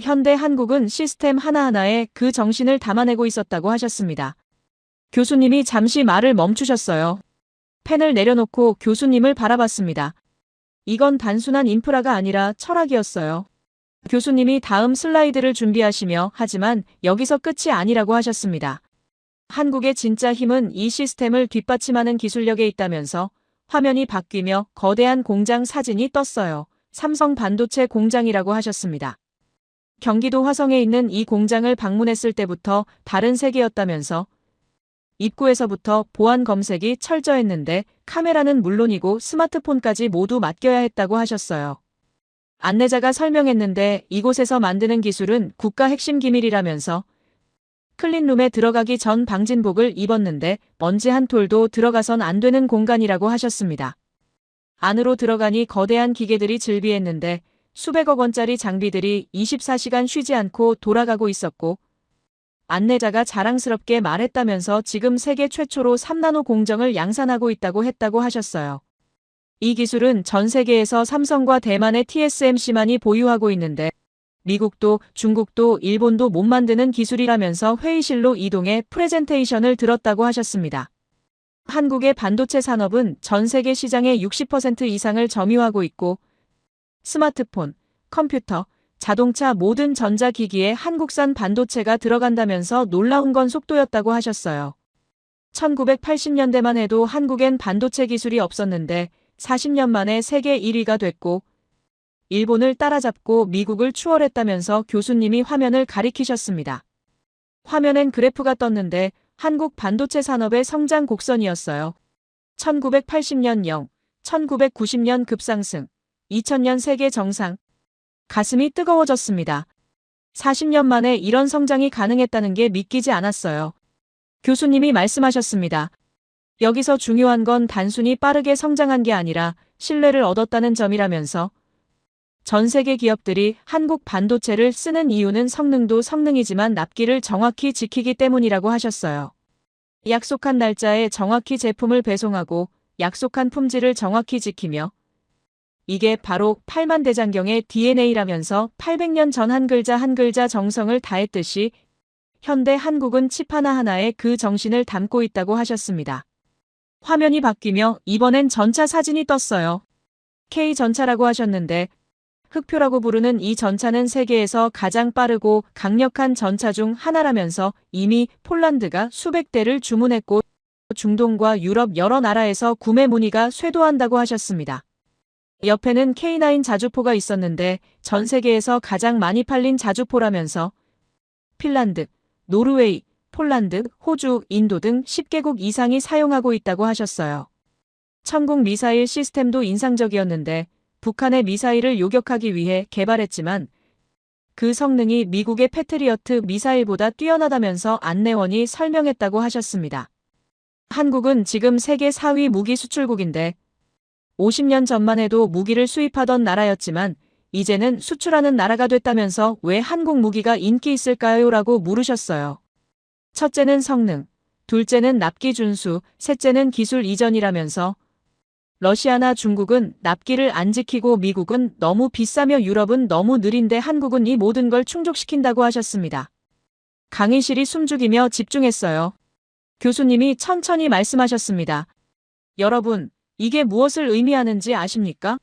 현대 한국은 시스템 하나하나에 그 정신을 담아내고 있었다고 하셨습니다. 교수님이 잠시 말을 멈추셨어요. 펜을 내려놓고 교수님을 바라봤습니다. 이건 단순한 인프라가 아니라 철학이었어요. 교수님이 다음 슬라이드를 준비하시며 하지만 여기서 끝이 아니라고 하셨습니다. 한국의 진짜 힘은 이 시스템을 뒷받침하는 기술력에 있다면서 화면이 바뀌며 거대한 공장 사진이 떴어요. 삼성 반도체 공장이라고 하셨습니다. 경기도 화성에 있는 이 공장을 방문했을 때부터 다른 세계였다면서 입구에서부터 보안 검색이 철저했는데 카메라는 물론이고 스마트폰까지 모두 맡겨야 했다고 하셨어요. 안내자가 설명했는데 이곳에서 만드는 기술은 국가 핵심 기밀이라면서 클린룸에 들어가기 전 방진복을 입었는데 먼지 한 톨도 들어가선 안 되는 공간이라고 하셨습니다. 안으로 들어가니 거대한 기계들이 즐비했는데 수백억 원짜리 장비들이 24시간 쉬지 않고 돌아가고 있었고 안내자가 자랑스럽게 말했다면서 지금 세계 최초로 3나노 공정을 양산하고 있다고 했다고 하셨어요. 이 기술은 전 세계에서 삼성과 대만의 TSMC만이 보유하고 있는데 미국도 중국도 일본도 못 만드는 기술이라면서 회의실로 이동해 프레젠테이션을 들었다고 하셨습니다. 한국의 반도체 산업은 전 세계 시장의 60% 이상을 점유하고 있고 스마트폰, 컴퓨터, 자동차 모든 전자기기에 한국산 반도체가 들어간다면서 놀라운 건 속도였다고 하셨어요. 1980년대만 해도 한국엔 반도체 기술이 없었는데 40년 만에 세계 1위가 됐고 일본을 따라잡고 미국을 추월했다면서 교수님이 화면을 가리키셨습니다. 화면엔 그래프가 떴는데 한국 반도체 산업의 성장 곡선이었어요. 1980년 0, 1990년 급상승, 2000년 세계 정상. 가슴이 뜨거워졌습니다. 40년 만에 이런 성장이 가능했다는 게 믿기지 않았어요. 교수님이 말씀하셨습니다. 여기서 중요한 건 단순히 빠르게 성장한 게 아니라 신뢰를 얻었다는 점이라면서 전 세계 기업들이 한국 반도체를 쓰는 이유는 성능도 성능이지만 납기를 정확히 지키기 때문이라고 하셨어요. 약속한 날짜에 정확히 제품을 배송하고 약속한 품질을 정확히 지키며 이게 바로 8만 대장경의 DNA라면서 800년 전 한 글자 한 글자 정성을 다했듯이 현대 한국은 칩 하나하나에 그 정신을 담고 있다고 하셨습니다. 화면이 바뀌며 이번엔 전차 사진이 떴어요. K전차라고 하셨는데 흑표라고 부르는 이 전차는 세계에서 가장 빠르고 강력한 전차 중 하나라면서 이미 폴란드가 수백 대를 주문했고 중동과 유럽 여러 나라에서 구매 문의가 쇄도한다고 하셨습니다. 옆에는 K9 자주포가 있었는데 전 세계에서 가장 많이 팔린 자주포라면서 핀란드, 노르웨이, 폴란드, 호주, 인도 등 10개국 이상이 사용하고 있다고 하셨어요. 천국 미사일 시스템도 인상적이었는데 북한의 미사일을 요격하기 위해 개발했지만 그 성능이 미국의 패트리어트 미사일보다 뛰어나다면서 안내원이 설명했다고 하셨습니다. 한국은 지금 세계 4위 무기 수출국인데 50년 전만 해도 무기를 수입하던 나라였지만 이제는 수출하는 나라가 됐다면서 왜 한국 무기가 인기 있을까요? 라고 물으셨어요. 첫째는 성능, 둘째는 납기 준수, 셋째는 기술 이전이라면서 러시아나 중국은 납기를 안 지키고 미국은 너무 비싸며 유럽은 너무 느린데 한국은 이 모든 걸 충족시킨다고 하셨습니다. 강의실이 숨죽이며 집중했어요. 교수님이 천천히 말씀하셨습니다. 여러분, 이게 무엇을 의미하는지 아십니까?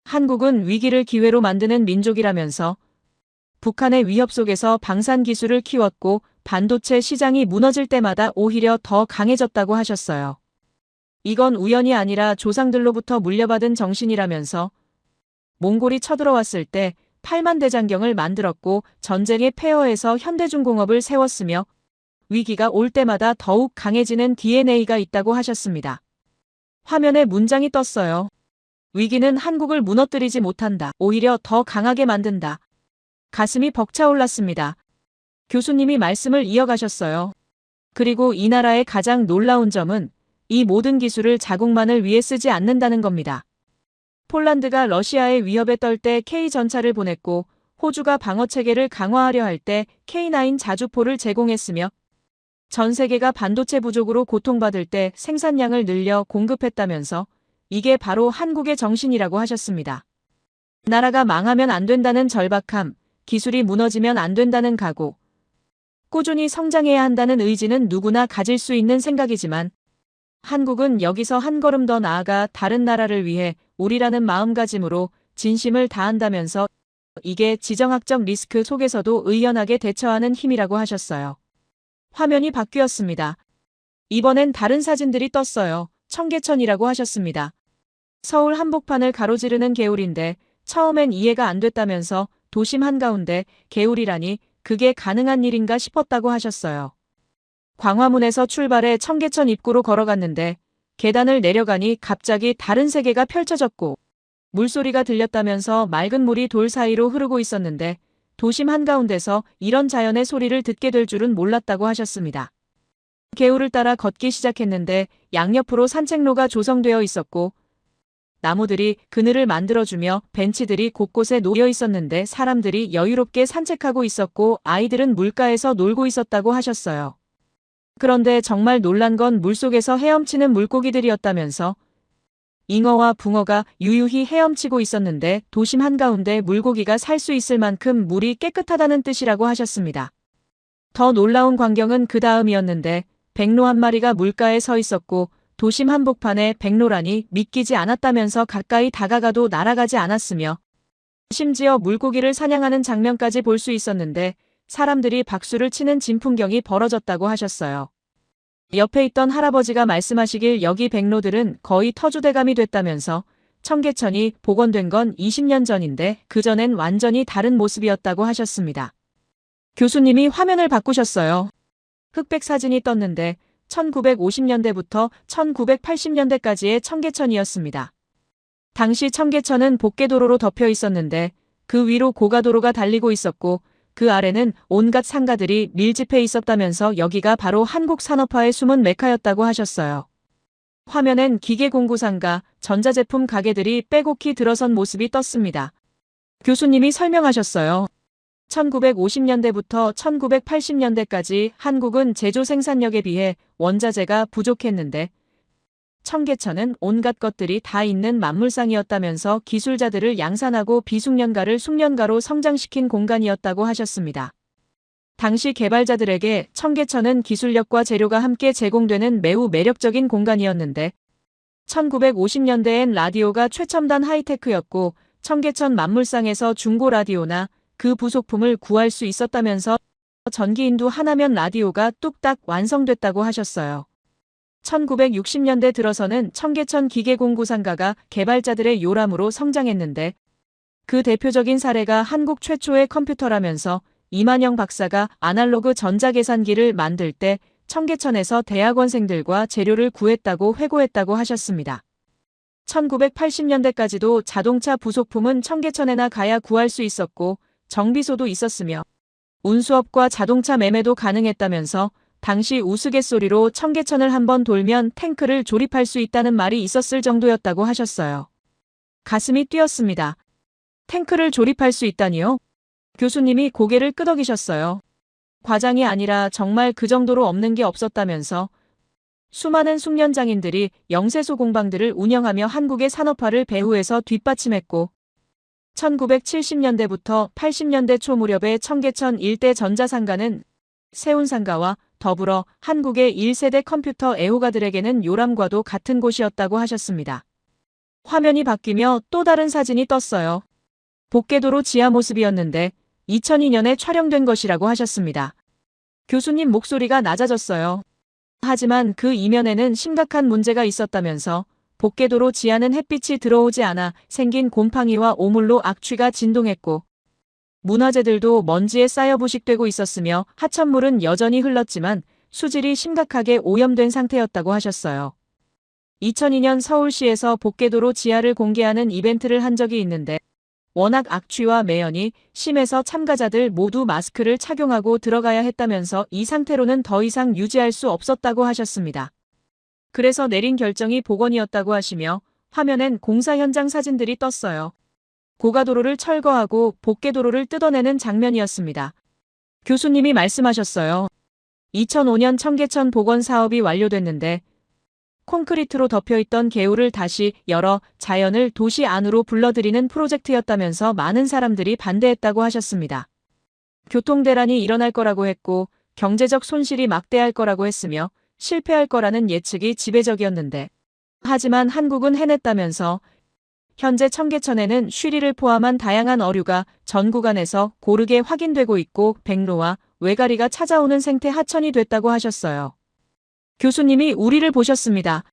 한국은 위기를 기회로 만드는 민족이라면서 북한의 위협 속에서 방산 기술을 키웠고 반도체 시장이 무너질 때마다 오히려 더 강해졌다고 하셨어요. 이건 우연이 아니라 조상들로부터 물려받은 정신이라면서 몽골이 쳐들어왔을 때 8만 대장경을 만들었고 전쟁의 폐허에서 현대중공업을 세웠으며 위기가 올 때마다 더욱 강해지는 DNA가 있다고 하셨습니다. 화면에 문장이 떴어요. 위기는 한국을 무너뜨리지 못한다. 오히려 더 강하게 만든다. 가슴이 벅차올랐습니다. 교수님이 말씀을 이어가셨어요. 그리고 이 나라의 가장 놀라운 점은 이 모든 기술을 자국만을 위해 쓰지 않는다는 겁니다. 폴란드가 러시아의 위협에 떨 때 K-전차를 보냈고 호주가 방어체계를 강화하려 할 때 K9 자주포를 제공했으며 전 세계가 반도체 부족으로 고통받을 때 생산량을 늘려 공급했다면서 이게 바로 한국의 정신이라고 하셨습니다. 나라가 망하면 안 된다는 절박함, 기술이 무너지면 안 된다는 각오, 꾸준히 성장해야 한다는 의지는 누구나 가질 수 있는 생각이지만 한국은 여기서 한 걸음 더 나아가 다른 나라를 위해 우리라는 마음가짐으로 진심을 다한다면서 이게 지정학적 리스크 속에서도 의연하게 대처하는 힘이라고 하셨어요. 화면이 바뀌었습니다. 이번엔 다른 사진들이 떴어요. 청계천이라고 하셨습니다. 서울 한복판을 가로지르는 개울인데 처음엔 이해가 안 됐다면서 도심 한가운데 개울이라니 그게 가능한 일인가 싶었다고 하셨어요. 광화문에서 출발해 청계천 입구로 걸어갔는데 계단을 내려가니 갑자기 다른 세계가 펼쳐졌고 물소리가 들렸다면서 맑은 물이 돌 사이로 흐르고 있었는데 도심 한가운데서 이런 자연의 소리를 듣게 될 줄은 몰랐다고 하셨습니다. 개울을 따라 걷기 시작했는데 양옆으로 산책로가 조성되어 있었고 나무들이 그늘을 만들어주며 벤치들이 곳곳에 놓여 있었는데 사람들이 여유롭게 산책하고 있었고 아이들은 물가에서 놀고 있었다고 하셨어요. 그런데 정말 놀란 건 물속에서 헤엄치는 물고기들이었다면서 잉어와 붕어가 유유히 헤엄치고 있었는데 도심 한가운데 물고기가 살 수 있을 만큼 물이 깨끗하다는 뜻이라고 하셨습니다. 더 놀라운 광경은 그 다음이었는데 백로 한 마리가 물가에 서 있었고 도심 한복판에 백로라니 믿기지 않았다면서 가까이 다가가도 날아가지 않았으며 심지어 물고기를 사냥하는 장면까지 볼 수 있었는데 사람들이 박수를 치는 진풍경이 벌어졌다고 하셨어요. 옆에 있던 할아버지가 말씀하시길 여기 백로들은 거의 터줏대감이 됐다면서 청계천이 복원된 건 20년 전인데 그전엔 완전히 다른 모습이었다고 하셨습니다. 교수님이 화면을 바꾸셨어요. 흑백 사진이 떴는데 1950년대부터 1980년대까지의 청계천이었습니다. 당시 청계천은 복개도로로 덮여 있었는데 그 위로 고가도로가 달리고 있었고 그 아래는 온갖 상가들이 밀집해 있었다면서 여기가 바로 한국 산업화의 숨은 메카였다고 하셨어요. 화면엔 기계공구상가, 전자제품 가게들이 빼곡히 들어선 모습이 떴습니다. 교수님이 설명하셨어요. 1950년대부터 1980년대까지 한국은 제조 생산력에 비해 원자재가 부족했는데 청계천은 온갖 것들이 다 있는 만물상이었다면서 기술자들을 양산하고 비숙련가를 숙련가로 성장시킨 공간이었다고 하셨습니다. 당시 개발자들에게 청계천은 기술력과 재료가 함께 제공되는 매우 매력적인 공간이었는데 1950년대엔 라디오가 최첨단 하이테크였고 청계천 만물상에서 중고 라디오나 그 부속품을 구할 수 있었다면서 전기인도 하나면 라디오가 뚝딱 완성됐다고 하셨어요. 1960년대 들어서는 청계천 기계공구상가가 개발자들의 요람으로 성장했는데 그 대표적인 사례가 한국 최초의 컴퓨터라면서 이만영 박사가 아날로그 전자계산기를 만들 때 청계천에서 대학원생들과 재료를 구했다고 회고했다고 하셨습니다. 1980년대까지도 자동차 부속품은 청계천에나 가야 구할 수 있었고 정비소도 있었으며 운수업과 자동차 매매도 가능했다면서 당시 우스갯소리로 청계천을 한번 돌면 탱크를 조립할 수 있다는 말이 있었을 정도였다고 하셨어요. 가슴이 뛰었습니다. 탱크를 조립할 수 있다니요? 교수님이 고개를 끄덕이셨어요. 과장이 아니라 정말 그 정도로 없는 게 없었다면서 수많은 숙련장인들이 영세소 공방들을 운영하며 한국의 산업화를 배후에서 뒷받침했고 1970년대부터 80년대 초 무렵에 청계천 일대 전자상가는 세운상가와 더불어 한국의 1세대 컴퓨터 애호가들에게는 요람과도 같은 곳이었다고 하셨습니다. 화면이 바뀌며 또 다른 사진이 떴어요. 복개도로 지하 모습이었는데 2002년에 촬영된 것이라고 하셨습니다. 교수님 목소리가 낮아졌어요. 하지만 그 이면에는 심각한 문제가 있었다면서 복개도로 지하는 햇빛이 들어오지 않아 생긴 곰팡이와 오물로 악취가 진동했고 문화재들도 먼지에 쌓여 부식되고 있었으며 하천물은 여전히 흘렀지만 수질이 심각하게 오염된 상태였다고 하셨어요. 2002년 서울시에서 복개도로 지하를 공개하는 이벤트를 한 적이 있는데 워낙 악취와 매연이 심해서 참가자들 모두 마스크를 착용하고 들어가야 했다면서 이 상태로는 더 이상 유지할 수 없었다고 하셨습니다. 그래서 내린 결정이 복원이었다고 하시며 화면엔 공사 현장 사진들이 떴어요. 고가도로를 철거하고 복개도로를 뜯어내는 장면이었습니다. 교수님이 말씀하셨어요. 2005년 청계천 복원 사업이 완료됐는데 콘크리트로 덮여있던 개울을 다시 열어 자연을 도시 안으로 불러들이는 프로젝트였다면서 많은 사람들이 반대했다고 하셨습니다. 교통대란이 일어날 거라고 했고 경제적 손실이 막대할 거라고 했으며 실패할 거라는 예측이 지배적이었는데 하지만 한국은 해냈다면서 현재 청계천에는 쉬리를 포함한 다양한 어류가 전 구간에서 고르게 확인되고 있고 백로와 외가리가 찾아오는 생태 하천이 됐다고 하셨어요. 교수님이 우리를 보셨습니다.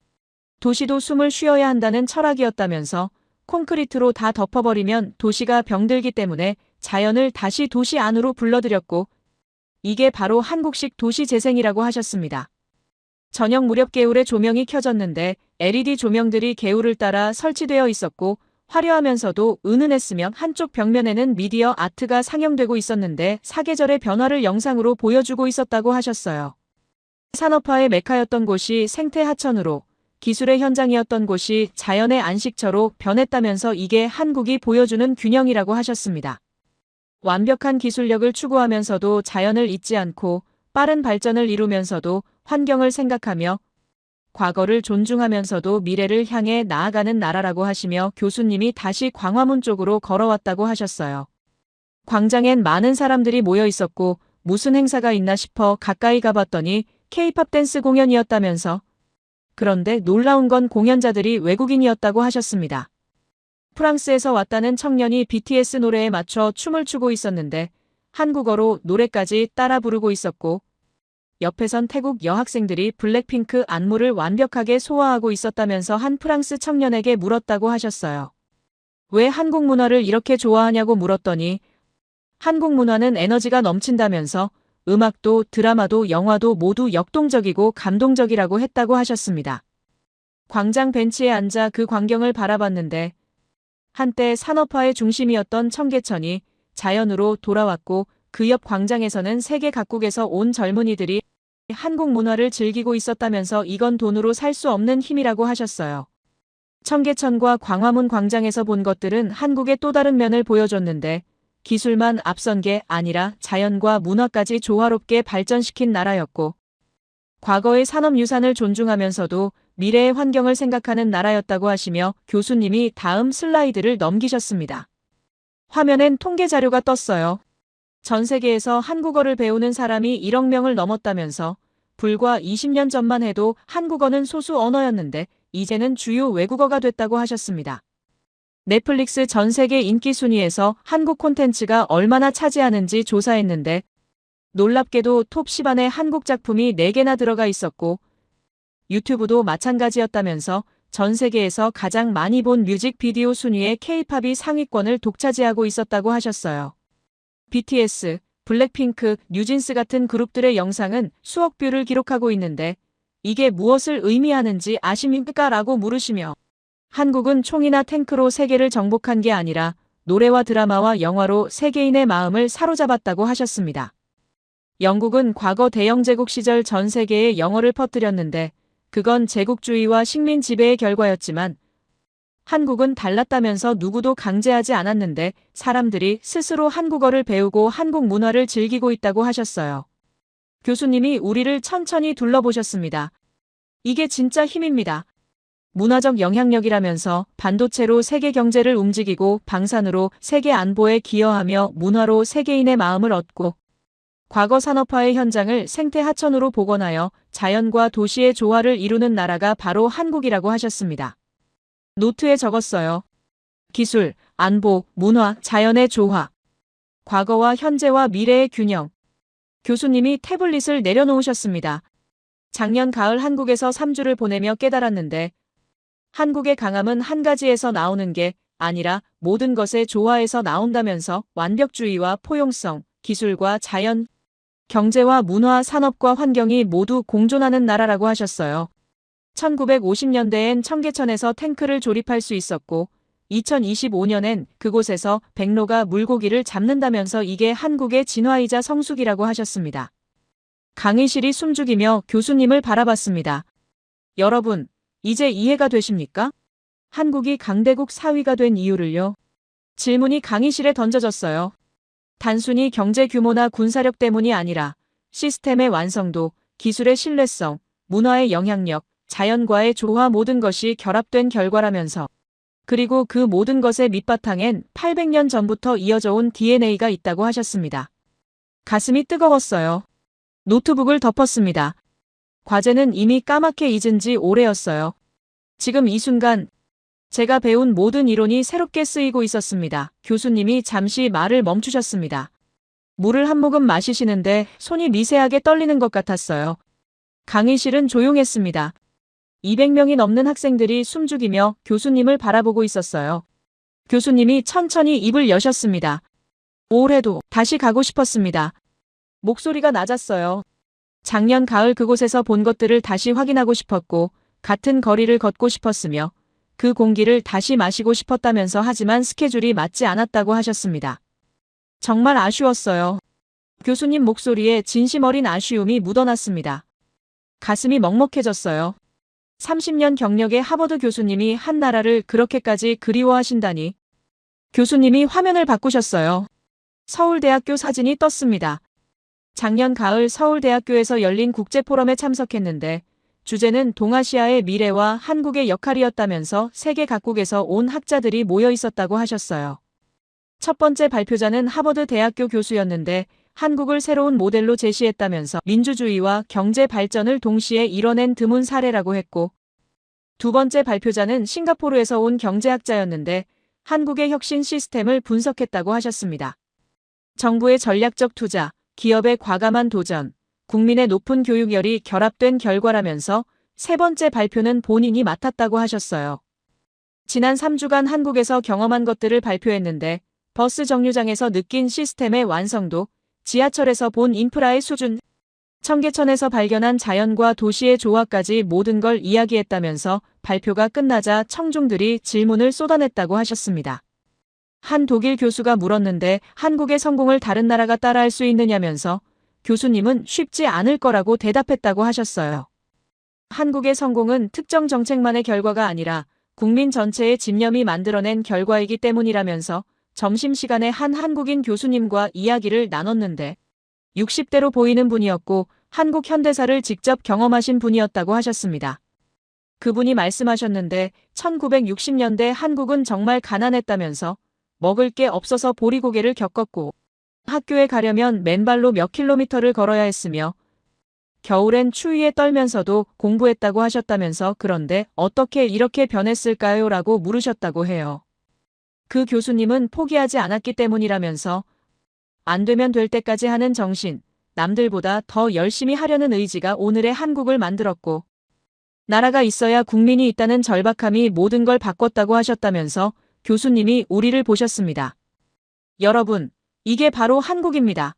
도시도 숨을 쉬어야 한다는 철학이었다면서 콘크리트로 다 덮어버리면 도시가 병들기 때문에 자연을 다시 도시 안으로 불러들였고 이게 바로 한국식 도시재생이라고 하셨습니다. 저녁 무렵 개울에 조명이 켜졌는데 LED 조명들이 개울을 따라 설치되어 있었고 화려하면서도 은은했으며 한쪽 벽면에는 미디어 아트가 상영되고 있었는데 사계절의 변화를 영상으로 보여주고 있었다고 하셨어요. 산업화의 메카였던 곳이 생태 하천으로, 기술의 현장이었던 곳이 자연의 안식처로 변했다면서 이게 한국이 보여주는 균형이라고 하셨습니다. 완벽한 기술력을 추구하면서도 자연을 잊지 않고 빠른 발전을 이루면서도 환경을 생각하며 과거를 존중하면서도 미래를 향해 나아가는 나라라고 하시며 교수님이 다시 광화문 쪽으로 걸어왔다고 하셨어요. 광장엔 많은 사람들이 모여 있었고 무슨 행사가 있나 싶어 가까이 가봤더니 K-팝 댄스 공연이었다면서 그런데 놀라운 건 공연자들이 외국인이었다고 하셨습니다. 프랑스에서 왔다는 청년이 BTS 노래에 맞춰 춤을 추고 있었는데 한국어로 노래까지 따라 부르고 있었고 옆에선 태국 여학생들이 블랙핑크 안무를 완벽하게 소화하고 있었다면서 한 프랑스 청년에게 물었다고 하셨어요. 왜 한국 문화를 이렇게 좋아하냐고 물었더니 한국 문화는 에너지가 넘친다면서 음악도 드라마도 영화도 모두 역동적이고 감동적이라고 했다고 하셨습니다. 광장 벤치에 앉아 그 광경을 바라봤는데 한때 산업화의 중심이었던 청계천이 자연으로 돌아왔고 그 옆 광장에서는 세계 각국에서 온 젊은이들이 한국 문화를 즐기고 있었다면서 이건 돈으로 살 수 없는 힘이라고 하셨어요. 청계천과 광화문 광장에서 본 것들은 한국의 또 다른 면을 보여줬는데 기술만 앞선 게 아니라 자연과 문화까지 조화롭게 발전시킨 나라였고 과거의 산업유산을 존중하면서도 미래의 환경을 생각하는 나라였다고 하시며 교수님이 다음 슬라이드를 넘기셨습니다. 화면엔 통계 자료가 떴어요. 전 세계에서 한국어를 배우는 사람이 1억 명을 넘었다면서 불과 20년 전만 해도 한국어는 소수 언어였는데 이제는 주요 외국어가 됐다고 하셨습니다. 넷플릭스 전 세계 인기 순위에서 한국 콘텐츠가 얼마나 차지하는지 조사했는데 놀랍게도 톱 10안에 한국 작품이 4개나 들어가 있었고 유튜브도 마찬가지였다면서 전 세계에서 가장 많이 본 뮤직비디오 순위에 K-팝이 상위권을 독차지하고 있었다고 하셨어요. BTS, 블랙핑크, 뉴진스 같은 그룹들의 영상은 수억 뷰를 기록하고 있는데 이게 무엇을 의미하는지 아십니까? 라고 물으시며 한국은 총이나 탱크로 세계를 정복한 게 아니라 노래와 드라마와 영화로 세계인의 마음을 사로잡았다고 하셨습니다. 영국은 과거 대영제국 시절 전 세계에 영어를 퍼뜨렸는데 그건 제국주의와 식민 지배의 결과였지만 한국은 달랐다면서 누구도 강제하지 않았는데 사람들이 스스로 한국어를 배우고 한국 문화를 즐기고 있다고 하셨어요. 교수님이 우리를 천천히 둘러보셨습니다. 이게 진짜 힘입니다. 문화적 영향력이라면서 반도체로 세계 경제를 움직이고 방산으로 세계 안보에 기여하며 문화로 세계인의 마음을 얻고 과거 산업화의 현장을 생태 하천으로 복원하여 자연과 도시의 조화를 이루는 나라가 바로 한국이라고 하셨습니다. 노트에 적었어요. 기술, 안보, 문화, 자연의 조화. 과거와 현재와 미래의 균형. 교수님이 태블릿을 내려놓으셨습니다. 작년 가을 한국에서 3주를 보내며 깨달았는데 한국의 강함은 한 가지에서 나오는 게 아니라 모든 것의 조화에서 나온다면서 완벽주의와 포용성, 기술과 자연, 경제와 문화, 산업과 환경이 모두 공존하는 나라라고 하셨어요. 1950년대엔 청계천에서 탱크를 조립할 수 있었고 2025년엔 그곳에서 백로가 물고기를 잡는다면서 이게 한국의 진화이자 성숙이라고 하셨습니다. 강의실이 숨죽이며 교수님을 바라봤습니다. 여러분, 이제 이해가 되십니까? 한국이 강대국 4위가 된 이유를요? 질문이 강의실에 던져졌어요. 단순히 경제 규모나 군사력 때문이 아니라 시스템의 완성도, 기술의 신뢰성, 문화의 영향력, 자연과의 조화 모든 것이 결합된 결과라면서 그리고 그 모든 것의 밑바탕엔 800년 전부터 이어져 온 DNA가 있다고 하셨습니다. 가슴이 뜨거웠어요. 노트북을 덮었습니다. 과제는 이미 까맣게 잊은 지 오래였어요. 지금 이 순간 제가 배운 모든 이론이 새롭게 쓰이고 있었습니다. 교수님이 잠시 말을 멈추셨습니다. 물을 한 모금 마시시는데 손이 미세하게 떨리는 것 같았어요. 강의실은 조용했습니다. 200명이 넘는 학생들이 숨죽이며 교수님을 바라보고 있었어요. 교수님이 천천히 입을 여셨습니다. 올해도 다시 가고 싶었습니다. 목소리가 낮았어요. 작년 가을 그곳에서 본 것들을 다시 확인하고 싶었고 같은 거리를 걷고 싶었으며 그 공기를 다시 마시고 싶었다면서 하지만 스케줄이 맞지 않았다고 하셨습니다. 정말 아쉬웠어요. 교수님 목소리에 진심 어린 아쉬움이 묻어났습니다. 가슴이 먹먹해졌어요. 30년 경력의 하버드 교수님이 한 나라를 그렇게까지 그리워하신다니. 교수님이 화면을 바꾸셨어요. 서울대학교 사진이 떴습니다. 작년 가을 서울대학교에서 열린 국제포럼에 참석했는데 주제는 동아시아의 미래와 한국의 역할이었다면서 세계 각국에서 온 학자들이 모여 있었다고 하셨어요. 첫 번째 발표자는 하버드 대학교 교수였는데 한국을 새로운 모델로 제시했다면서 민주주의와 경제 발전을 동시에 이뤄낸 드문 사례라고 했고 두 번째 발표자는 싱가포르에서 온 경제학자였는데 한국의 혁신 시스템을 분석했다고 하셨습니다. 정부의 전략적 투자, 기업의 과감한 도전, 국민의 높은 교육열이 결합된 결과라면서 세 번째 발표는 본인이 맡았다고 하셨어요. 지난 3주간 한국에서 경험한 것들을 발표했는데 버스 정류장에서 느낀 시스템의 완성도, 지하철에서 본 인프라의 수준, 청계천에서 발견한 자연과 도시의 조화까지 모든 걸 이야기했다면서 발표가 끝나자 청중들이 질문을 쏟아냈다고 하셨습니다. 한 독일 교수가 물었는데 한국의 성공을 다른 나라가 따라할 수 있느냐면서 교수님은 쉽지 않을 거라고 대답했다고 하셨어요. 한국의 성공은 특정 정책만의 결과가 아니라 국민 전체의 집념이 만들어낸 결과이기 때문이라면서 점심시간에 한 한국인 교수님과 이야기를 나눴는데 60대로 보이는 분이었고 한국 현대사를 직접 경험하신 분이었다고 하셨습니다. 그분이 말씀하셨는데 1960년대 한국은 정말 가난했다면서 먹을 게 없어서 보리고개를 겪었고 학교에 가려면 맨발로 몇 킬로미터를 걸어야 했으며 겨울엔 추위에 떨면서도 공부했다고 하셨다면서 그런데 어떻게 이렇게 변했을까요? 라고 물으셨다고 해요. 그 교수님은 포기하지 않았기 때문이라면서 안 되면 될 때까지 하는 정신, 남들보다 더 열심히 하려는 의지가 오늘의 한국을 만들었고 나라가 있어야 국민이 있다는 절박함이 모든 걸 바꿨다고 하셨다면서 교수님이 우리를 보셨습니다. 여러분, 이게 바로 한국입니다.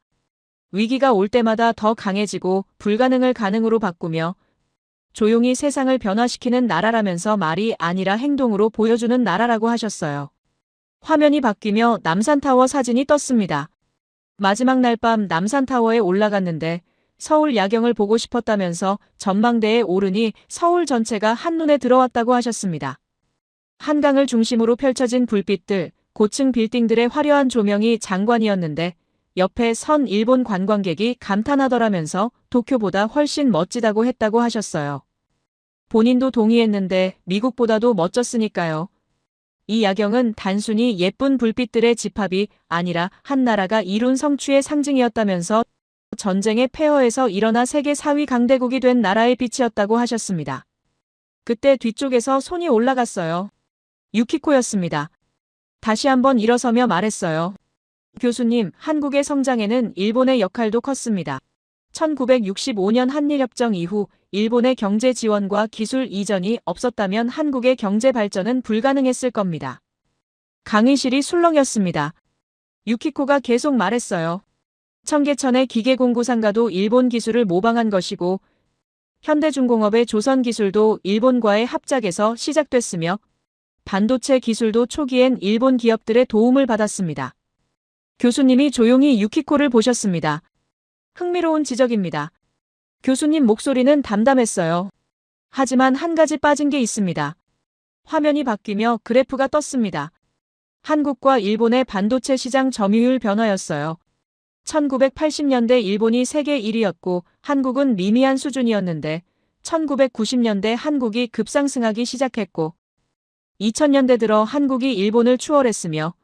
위기가 올 때마다 더 강해지고 불가능을 가능으로 바꾸며 조용히 세상을 변화시키는 나라라면서 말이 아니라 행동으로 보여주는 나라라고 하셨어요. 화면이 바뀌며 남산타워 사진이 떴습니다. 마지막 날 밤 남산타워에 올라갔는데 서울 야경을 보고 싶었다면서 전망대에 오르니 서울 전체가 한눈에 들어왔다고 하셨습니다. 한강을 중심으로 펼쳐진 불빛들, 고층 빌딩들의 화려한 조명이 장관이었는데 옆에 선 일본 관광객이 감탄하더라면서 도쿄보다 훨씬 멋지다고 했다고 하셨어요. 본인도 동의했는데 미국보다도 멋졌으니까요. 이 야경은 단순히 예쁜 불빛들의 집합이 아니라 한 나라가 이룬 성취의 상징이었다면서 전쟁의 폐허에서 일어나 세계 4위 강대국이 된 나라의 빛이었다고 하셨습니다. 그때 뒤쪽에서 손이 올라갔어요. 유키코였습니다. 다시 한번 일어서며 말했어요. 교수님, 한국의 성장에는 일본의 역할도 컸습니다. 1965년 한일협정 이후 일본의 경제 지원과 기술 이전이 없었다면 한국의 경제 발전은 불가능했을 겁니다. 강의실이 술렁였습니다. 유키코가 계속 말했어요. 청계천의 기계공구상가도 일본 기술을 모방한 것이고 현대중공업의 조선 기술도 일본과의 합작에서 시작됐으며 반도체 기술도 초기엔 일본 기업들의 도움을 받았습니다. 교수님이 조용히 유키코를 보셨습니다. 흥미로운 지적입니다. 교수님 목소리는 담담했어요. 하지만 한 가지 빠진 게 있습니다. 화면이 바뀌며 그래프가 떴습니다. 한국과 일본의 반도체 시장 점유율 변화였어요. 1980년대 일본이 세계 1위였고 한국은 미미한 수준이었는데 1990년대 한국이 급상승하기 시작했고 2000년대 들어 한국이 일본을 추월했으며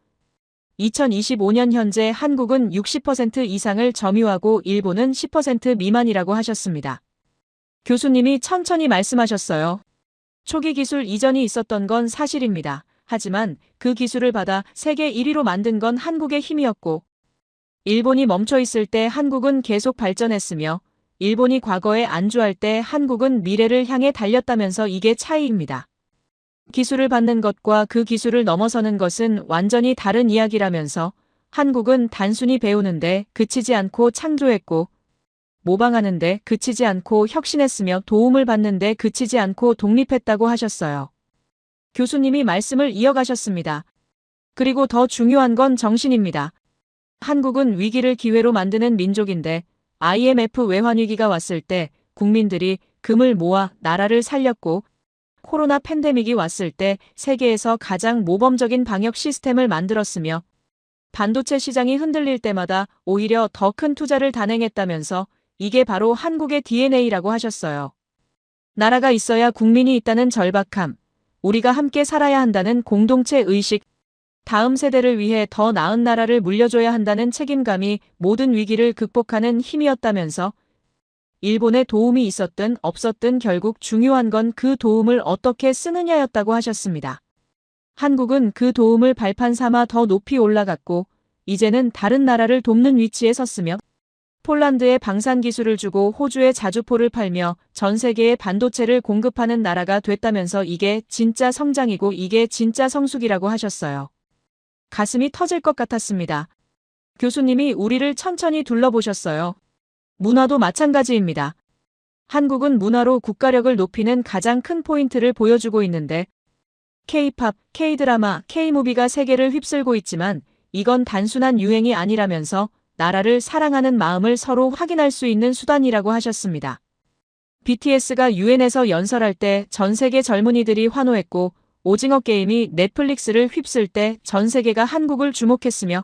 2025년 현재 한국은 60% 이상을 점유하고 일본은 10% 미만이라고 하셨습니다. 교수님이 천천히 말씀하셨어요. 초기 기술 이전이 있었던 건 사실입니다. 하지만 그 기술을 받아 세계 1위로 만든 건 한국의 힘이었고 일본이 멈춰 있을 때 한국은 계속 발전했으며 일본이 과거에 안주할 때 한국은 미래를 향해 달렸다면서 이게 차이입니다. 기술을 받는 것과 그 기술을 넘어서는 것은 완전히 다른 이야기라면서 한국은 단순히 배우는데 그치지 않고 창조했고 모방하는데 그치지 않고 혁신했으며 도움을 받는데 그치지 않고 독립했다고 하셨어요. 교수님이 말씀을 이어가셨습니다. 그리고 더 중요한 건 정신입니다. 한국은 위기를 기회로 만드는 민족인데 IMF 외환위기가 왔을 때 국민들이 금을 모아 나라를 살렸고 코로나 팬데믹이 왔을 때 세계에서 가장 모범적인 방역 시스템을 만들었으며 반도체 시장이 흔들릴 때마다 오히려 더 큰 투자를 단행했다면서 이게 바로 한국의 DNA라고 하셨어요. 나라가 있어야 국민이 있다는 절박함, 우리가 함께 살아야 한다는 공동체 의식, 다음 세대를 위해 더 나은 나라를 물려줘야 한다는 책임감이 모든 위기를 극복하는 힘이었다면서 일본의 도움이 있었든 없었든 결국 중요한 건 그 도움을 어떻게 쓰느냐였다고 하셨습니다. 한국은 그 도움을 발판 삼아 더 높이 올라갔고 이제는 다른 나라를 돕는 위치에 섰으며 폴란드에 방산 기술을 주고 호주에 자주포를 팔며 전 세계에 반도체를 공급하는 나라가 됐다면서 이게 진짜 성장이고 이게 진짜 성숙이라고 하셨어요. 가슴이 터질 것 같았습니다. 교수님이 우리를 천천히 둘러보셨어요. 문화도 마찬가지입니다. 한국은 문화로 국가력을 높이는 가장 큰 포인트를 보여주고 있는데 K-팝, K-드라마, K-무비가 세계를 휩쓸고 있지만 이건 단순한 유행이 아니라면서 나라를 사랑하는 마음을 서로 확인할 수 있는 수단이라고 하셨습니다. BTS가 UN에서 연설할 때 전 세계 젊은이들이 환호했고 오징어 게임이 넷플릭스를 휩쓸 때 전 세계가 한국을 주목했으며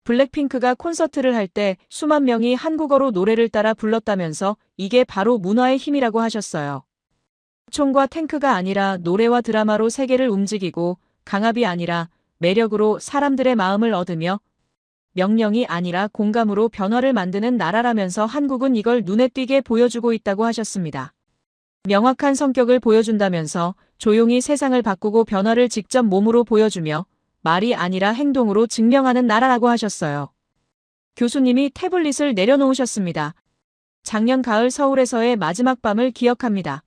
블랙핑크가 콘서트를 할 때 수만 명이 한국어로 노래를 따라 불렀다면서 이게 바로 문화의 힘이라고 하셨어요. 총과 탱크가 아니라 노래와 드라마로 세계를 움직이고 강압이 아니라 매력으로 사람들의 마음을 얻으며 명령이 아니라 공감으로 변화를 만드는 나라라면서 한국은 이걸 눈에 띄게 보여주고 있다고 하셨습니다. 명확한 성격을 보여준다면서 조용히 세상을 바꾸고 변화를 직접 몸으로 보여주며 말이 아니라 행동으로 증명하는 나라라고 하셨어요. 교수님이 태블릿을 내려놓으셨습니다. 작년 가을 서울에서의 마지막 밤을 기억합니다.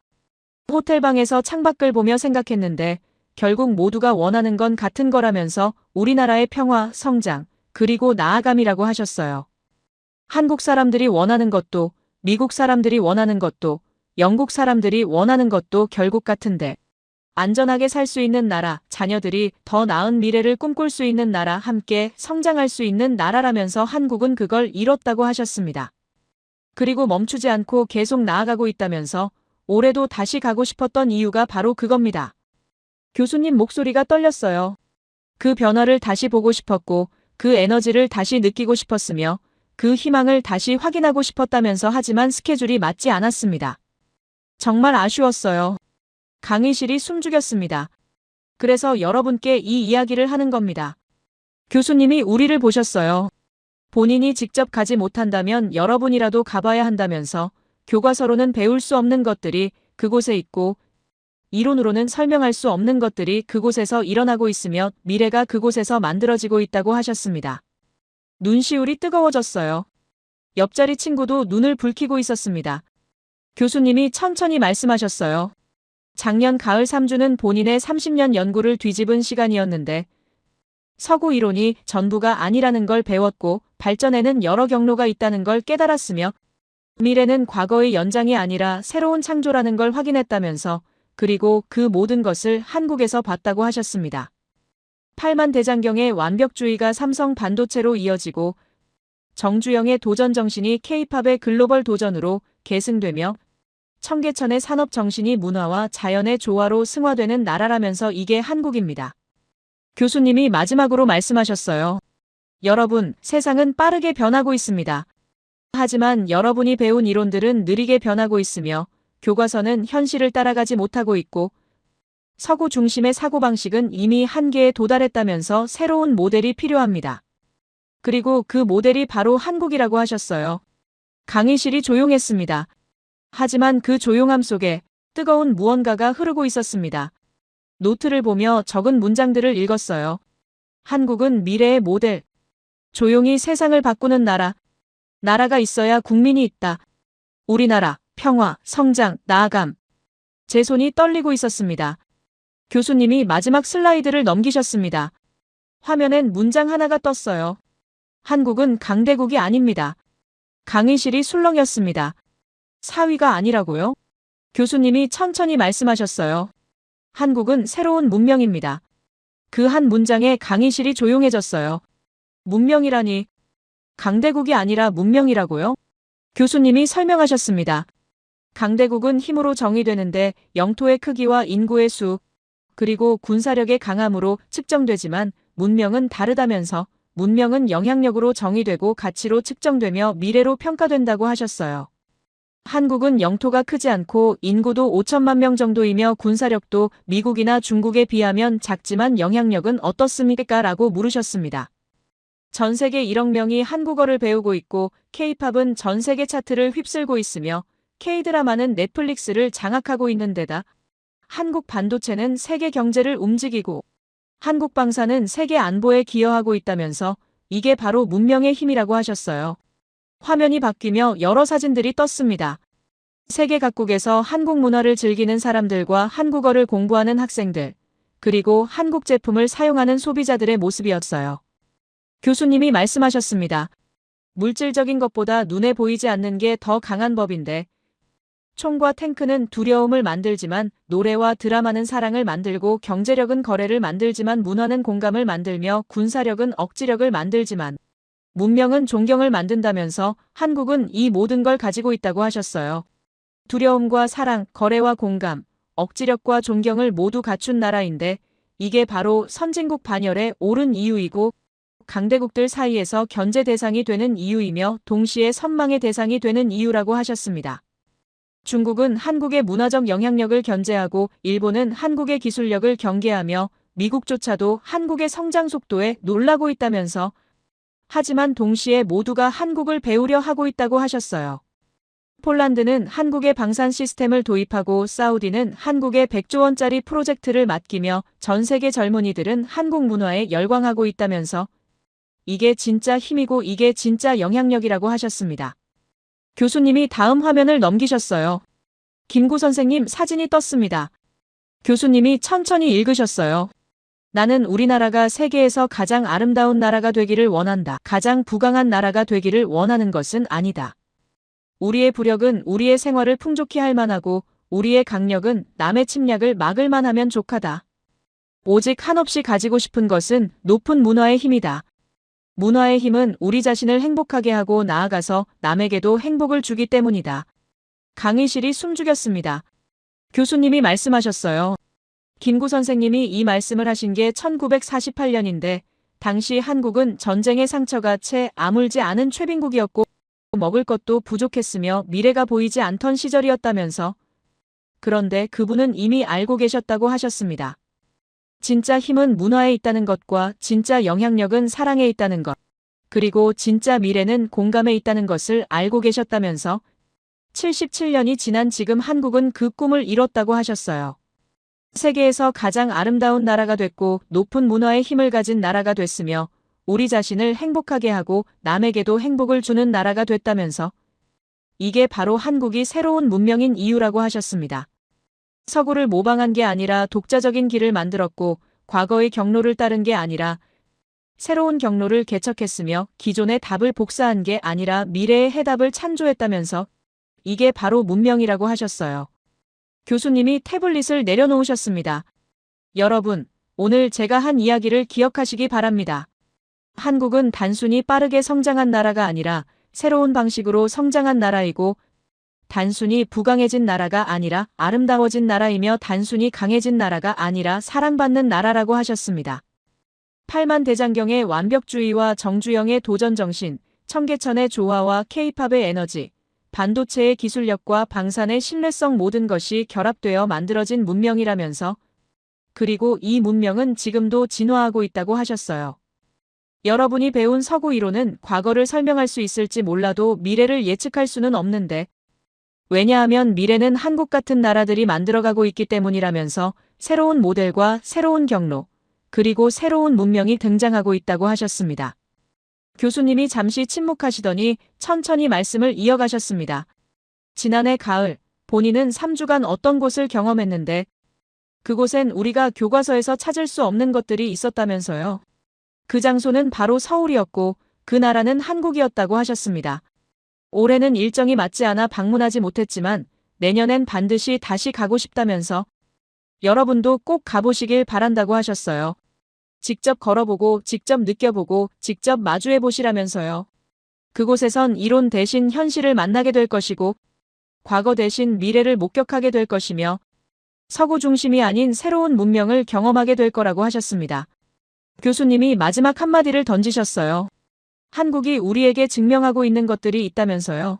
호텔방에서 창밖을 보며 생각했는데 결국 모두가 원하는 건 같은 거라면서 우리나라의 평화, 성장, 그리고 나아감이라고 하셨어요. 한국 사람들이 원하는 것도, 미국 사람들이 원하는 것도, 영국 사람들이 원하는 것도 결국 같은데. 안전하게 살 수 있는 나라, 자녀들이 더 나은 미래를 꿈꿀 수 있는 나라, 함께 성장할 수 있는 나라라면서 한국은 그걸 이뤘다고 하셨습니다. 그리고 멈추지 않고 계속 나아가고 있다면서 올해도 다시 가고 싶었던 이유가 바로 그겁니다. 교수님 목소리가 떨렸어요. 그 변화를 다시 보고 싶었고 그 에너지를 다시 느끼고 싶었으며 그 희망을 다시 확인하고 싶었다면서 하지만 스케줄이 맞지 않았습니다. 정말 아쉬웠어요. 강의실이 숨죽였습니다. 그래서 여러분께 이 이야기를 하는 겁니다. 교수님이 우리를 보셨어요. 본인이 직접 가지 못한다면 여러분이라도 가봐야 한다면서 교과서로는 배울 수 없는 것들이 그곳에 있고 이론으로는 설명할 수 없는 것들이 그곳에서 일어나고 있으며 미래가 그곳에서 만들어지고 있다고 하셨습니다. 눈시울이 뜨거워졌어요. 옆자리 친구도 눈을 붉히고 있었습니다. 교수님이 천천히 말씀하셨어요. 작년 가을 3주는 본인의 30년 연구를 뒤집은 시간이었는데 서구 이론이 전부가 아니라는 걸 배웠고 발전에는 여러 경로가 있다는 걸 깨달았으며 미래는 과거의 연장이 아니라 새로운 창조라는 걸 확인했다면서 그리고 그 모든 것을 한국에서 봤다고 하셨습니다. 8만 대장경의 완벽주의가 삼성 반도체로 이어지고 정주영의 도전 정신이 K-팝의 글로벌 도전으로 계승되며 청계천의 산업 정신이 문화와 자연의 조화로 승화되는 나라라면서 이게 한국입니다. 교수님이 마지막으로 말씀하셨어요. 여러분, 세상은 빠르게 변하고 있습니다. 하지만 여러분이 배운 이론들은 느리게 변하고 있으며 교과서는 현실을 따라가지 못하고 있고 서구 중심의 사고방식은 이미 한계에 도달했다면서 새로운 모델이 필요합니다. 그리고 그 모델이 바로 한국이라고 하셨어요. 강의실이 조용했습니다. 하지만 그 조용함 속에 뜨거운 무언가가 흐르고 있었습니다. 노트를 보며 적은 문장들을 읽었어요. 한국은 미래의 모델. 조용히 세상을 바꾸는 나라. 나라가 있어야 국민이 있다. 우리나라, 평화, 성장, 나아감. 제 손이 떨리고 있었습니다. 교수님이 마지막 슬라이드를 넘기셨습니다. 화면엔 문장 하나가 떴어요. 한국은 강대국이 아닙니다. 강의실이 술렁였습니다. 사위가 아니라고요? 교수님이 천천히 말씀하셨어요. 한국은 새로운 문명입니다. 그 한 문장에 강의실이 조용해졌어요. 문명이라니. 강대국이 아니라 문명이라고요? 교수님이 설명하셨습니다. 강대국은 힘으로 정의되는데 영토의 크기와 인구의 수, 그리고 군사력의 강함으로 측정되지만 문명은 다르다면서 문명은 영향력으로 정의되고 가치로 측정되며 미래로 평가된다고 하셨어요. 한국은 영토가 크지 않고 인구도 5천만 명 정도이며 군사력도 미국이나 중국에 비하면 작지만 영향력은 어떻습니까? 라고 물으셨습니다. 전 세계 1억 명이 한국어를 배우고 있고 K-팝은 전 세계 차트를 휩쓸고 있으며 K-드라마는 넷플릭스를 장악하고 있는 데다 한국 반도체는 세계 경제를 움직이고 한국 방사는 세계 안보에 기여하고 있다면서 이게 바로 문명의 힘이라고 하셨어요. 화면이 바뀌며 여러 사진들이 떴습니다. 세계 각국에서 한국 문화를 즐기는 사람들과 한국어를 공부하는 학생들, 그리고 한국 제품을 사용하는 소비자들의 모습이었어요. 교수님이 말씀하셨습니다. 물질적인 것보다 눈에 보이지 않는 게 더 강한 법인데 총과 탱크는 두려움을 만들지만 노래와 드라마는 사랑을 만들고 경제력은 거래를 만들지만 문화는 공감을 만들며 군사력은 억지력을 만들지만 문명은 존경을 만든다면서 한국은 이 모든 걸 가지고 있다고 하셨어요. 두려움과 사랑, 거래와 공감, 억지력과 존경을 모두 갖춘 나라인데 이게 바로 선진국 반열에 오른 이유이고 강대국들 사이에서 견제 대상이 되는 이유이며 동시에 선망의 대상이 되는 이유라고 하셨습니다. 중국은 한국의 문화적 영향력을 견제하고 일본은 한국의 기술력을 경계하며 미국조차도 한국의 성장 속도에 놀라고 있다면서 하지만 동시에 모두가 한국을 배우려 하고 있다고 하셨어요. 폴란드는 한국의 방산 시스템을 도입하고 사우디는 한국의 100조 원짜리 프로젝트를 맡기며 전 세계 젊은이들은 한국 문화에 열광하고 있다면서 이게 진짜 힘이고 이게 진짜 영향력이라고 하셨습니다. 교수님이 다음 화면을 넘기셨어요. 김구 선생님 사진이 떴습니다. 교수님이 천천히 읽으셨어요. 나는 우리나라가 세계에서 가장 아름다운 나라가 되기를 원한다. 가장 부강한 나라가 되기를 원하는 것은 아니다. 우리의 부력은 우리의 생활을 풍족히 할 만하고 우리의 강력은 남의 침략을 막을 만하면 족하다. 오직 한없이 가지고 싶은 것은 높은 문화의 힘이다. 문화의 힘은 우리 자신을 행복하게 하고 나아가서 남에게도 행복을 주기 때문이다. 강의실이 숨죽였습니다. 교수님이 말씀하셨어요. 김구 선생님이 이 말씀을 하신 게 1948년인데 당시 한국은 전쟁의 상처가 채 아물지 않은 최빈국이었고 먹을 것도 부족했으며 미래가 보이지 않던 시절이었다면서. 그런데 그분은 이미 알고 계셨다고 하셨습니다. 진짜 힘은 문화에 있다는 것과 진짜 영향력은 사랑에 있다는 것, 그리고 진짜 미래는 공감에 있다는 것을 알고 계셨다면서 77년이 지난 지금 한국은 그 꿈을 이뤘다고 하셨어요. 세계에서 가장 아름다운 나라가 됐고 높은 문화의 힘을 가진 나라가 됐으며 우리 자신을 행복하게 하고 남에게도 행복을 주는 나라가 됐다면서. 이게 바로 한국이 새로운 문명인 이유라고 하셨습니다. 서구를 모방한 게 아니라 독자적인 길을 만들었고 과거의 경로를 따른 게 아니라 새로운 경로를 개척했으며 기존의 답을 복사한 게 아니라 미래의 해답을 창조했다면서. 이게 바로 문명이라고 하셨어요. 교수님이 태블릿을 내려놓으셨습니다. 여러분, 오늘 제가 한 이야기를 기억하시기 바랍니다. 한국은 단순히 빠르게 성장한 나라가 아니라 새로운 방식으로 성장한 나라이고 단순히 부강해진 나라가 아니라 아름다워진 나라이며 단순히 강해진 나라가 아니라 사랑받는 나라라고 하셨습니다. 팔만대장경의 완벽주의와 정주영의 도전정신, 청계천의 조화와 케이팝의 에너지, 반도체의 기술력과 방산의 신뢰성 모든 것이 결합되어 만들어진 문명이라면서. 그리고 이 문명은 지금도 진화하고 있다고 하셨어요. 여러분이 배운 서구 이론은 과거를 설명할 수 있을지 몰라도 미래를 예측할 수는 없는데 왜냐하면 미래는 한국 같은 나라들이 만들어가고 있기 때문이라면서 새로운 모델과 새로운 경로, 그리고 새로운 문명이 등장하고 있다고 하셨습니다. 교수님이 잠시 침묵하시더니 천천히 말씀을 이어가셨습니다. 지난해 가을, 본인은 3주간 어떤 곳을 경험했는데 그곳엔 우리가 교과서에서 찾을 수 없는 것들이 있었다면서요. 그 장소는 바로 서울이었고 그 나라는 한국이었다고 하셨습니다. 올해는 일정이 맞지 않아 방문하지 못했지만 내년엔 반드시 다시 가고 싶다면서 여러분도 꼭 가보시길 바란다고 하셨어요. 직접 걸어보고 직접 느껴보고 직접 마주해보시라면서요. 그곳에선 이론 대신 현실을 만나게 될 것이고 과거 대신 미래를 목격하게 될 것이며 서구 중심이 아닌 새로운 문명을 경험하게 될 거라고 하셨습니다. 교수님이 마지막 한마디를 던지셨어요. 한국이 우리에게 증명하고 있는 것들이 있다면서요.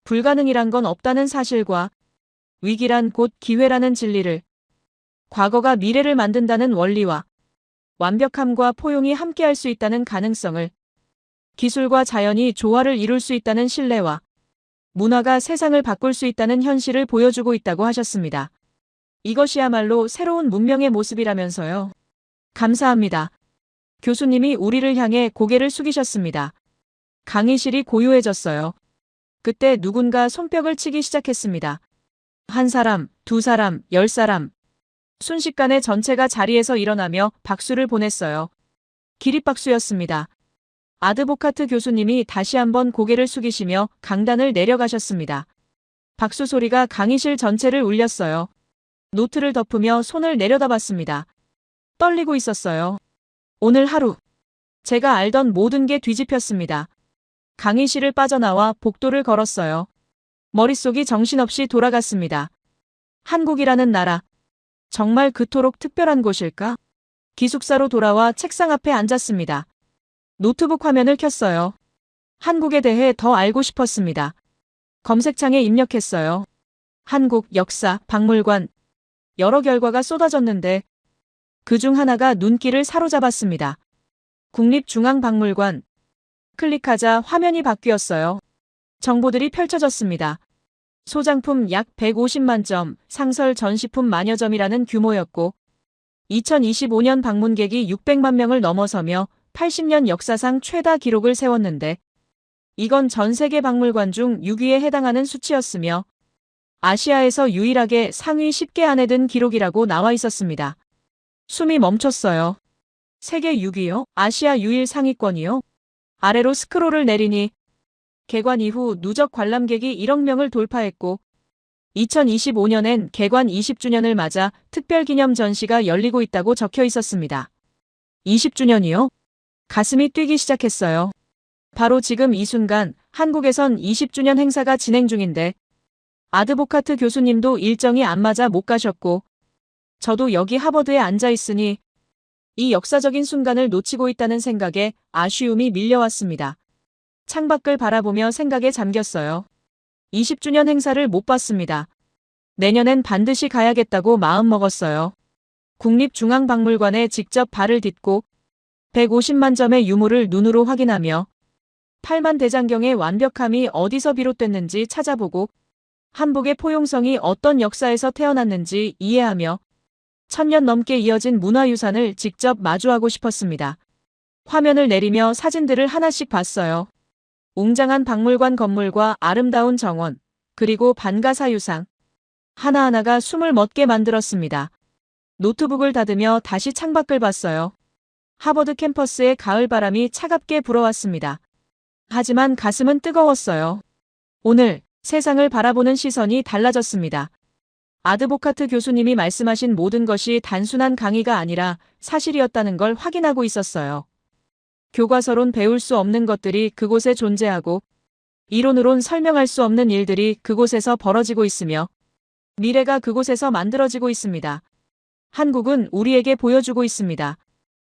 불가능이란 건 없다는 사실과 위기란 곧 기회라는 진리를, 과거가 미래를 만든다는 원리와 완벽함과 포용이 함께할 수 있다는 가능성을, 기술과 자연이 조화를 이룰 수 있다는 신뢰와 문화가 세상을 바꿀 수 있다는 현실을 보여주고 있다고 하셨습니다. 이것이야말로 새로운 문명의 모습이라면서요. 감사합니다. 교수님이 우리를 향해 고개를 숙이셨습니다. 강의실이 고요해졌어요. 그때 누군가 손뼉을 치기 시작했습니다. 한 사람, 두 사람, 10사람. 순식간에 전체가 자리에서 일어나며 박수를 보냈어요. 기립박수였습니다. 아드보카트 교수님이 다시 한번 고개를 숙이시며 강단을 내려가셨습니다. 박수 소리가 강의실 전체를 울렸어요. 노트를 덮으며 손을 내려다봤습니다. 떨리고 있었어요. 오늘 하루 제가 알던 모든 게 뒤집혔습니다. 강의실을 빠져나와 복도를 걸었어요. 머릿속이 정신없이 돌아갔습니다. 한국이라는 나라, 정말 그토록 특별한 곳일까? 기숙사로 돌아와 책상 앞에 앉았습니다. 노트북 화면을 켰어요. 한국에 대해 더 알고 싶었습니다. 검색창에 입력했어요. 한국 역사, 박물관. 여러 결과가 쏟아졌는데 그중 하나가 눈길을 사로잡았습니다. 국립중앙박물관. 클릭하자 화면이 바뀌었어요. 정보들이 펼쳐졌습니다. 소장품 약 150만 점, 상설 전시품 만여 점이라는 규모였고 2025년 방문객이 600만 명을 넘어서며 80년 역사상 최다 기록을 세웠는데 이건 전 세계 박물관 중 6위에 해당하는 수치였으며 아시아에서 유일하게 상위 10개 안에 든 기록이라고 나와 있었습니다. 숨이 멈췄어요. 세계 6위요? 아시아 유일 상위권이요? 아래로 스크롤을 내리니 개관 이후 누적 관람객이 1억 명을 돌파했고 2025년엔 개관 20주년을 맞아 특별기념 전시가 열리고 있다고 적혀 있었습니다. 20주년이요? 가슴이 뛰기 시작했어요. 바로 지금 이 순간 한국에선 20주년 행사가 진행 중인데 아드보카트 교수님도 일정이 안 맞아 못 가셨고 저도 여기 하버드에 앉아 있으니 이 역사적인 순간을 놓치고 있다는 생각에 아쉬움이 밀려왔습니다. 창밖을 바라보며 생각에 잠겼어요. 20주년 행사를 못 봤습니다. 내년엔 반드시 가야겠다고 마음먹었어요. 국립중앙박물관에 직접 발을 딛고 150만 점의 유물을 눈으로 확인하며 8만 대장경의 완벽함이 어디서 비롯됐는지 찾아보고 한복의 포용성이 어떤 역사에서 태어났는지 이해하며 1000년 넘게 이어진 문화유산을 직접 마주하고 싶었습니다. 화면을 내리며 사진들을 하나씩 봤어요. 웅장한 박물관 건물과 아름다운 정원, 그리고 반가사유상. 하나하나가 숨을 멎게 만들었습니다. 노트북을 닫으며 다시 창밖을 봤어요. 하버드 캠퍼스의 가을바람이 차갑게 불어왔습니다. 하지만 가슴은 뜨거웠어요. 오늘 세상을 바라보는 시선이 달라졌습니다. 아드보카트 교수님이 말씀하신 모든 것이 단순한 강의가 아니라 사실이었다는 걸 확인하고 있었어요. 교과서론 배울 수 없는 것들이 그곳에 존재하고 이론으론 설명할 수 없는 일들이 그곳에서 벌어지고 있으며 미래가 그곳에서 만들어지고 있습니다. 한국은 우리에게 보여주고 있습니다.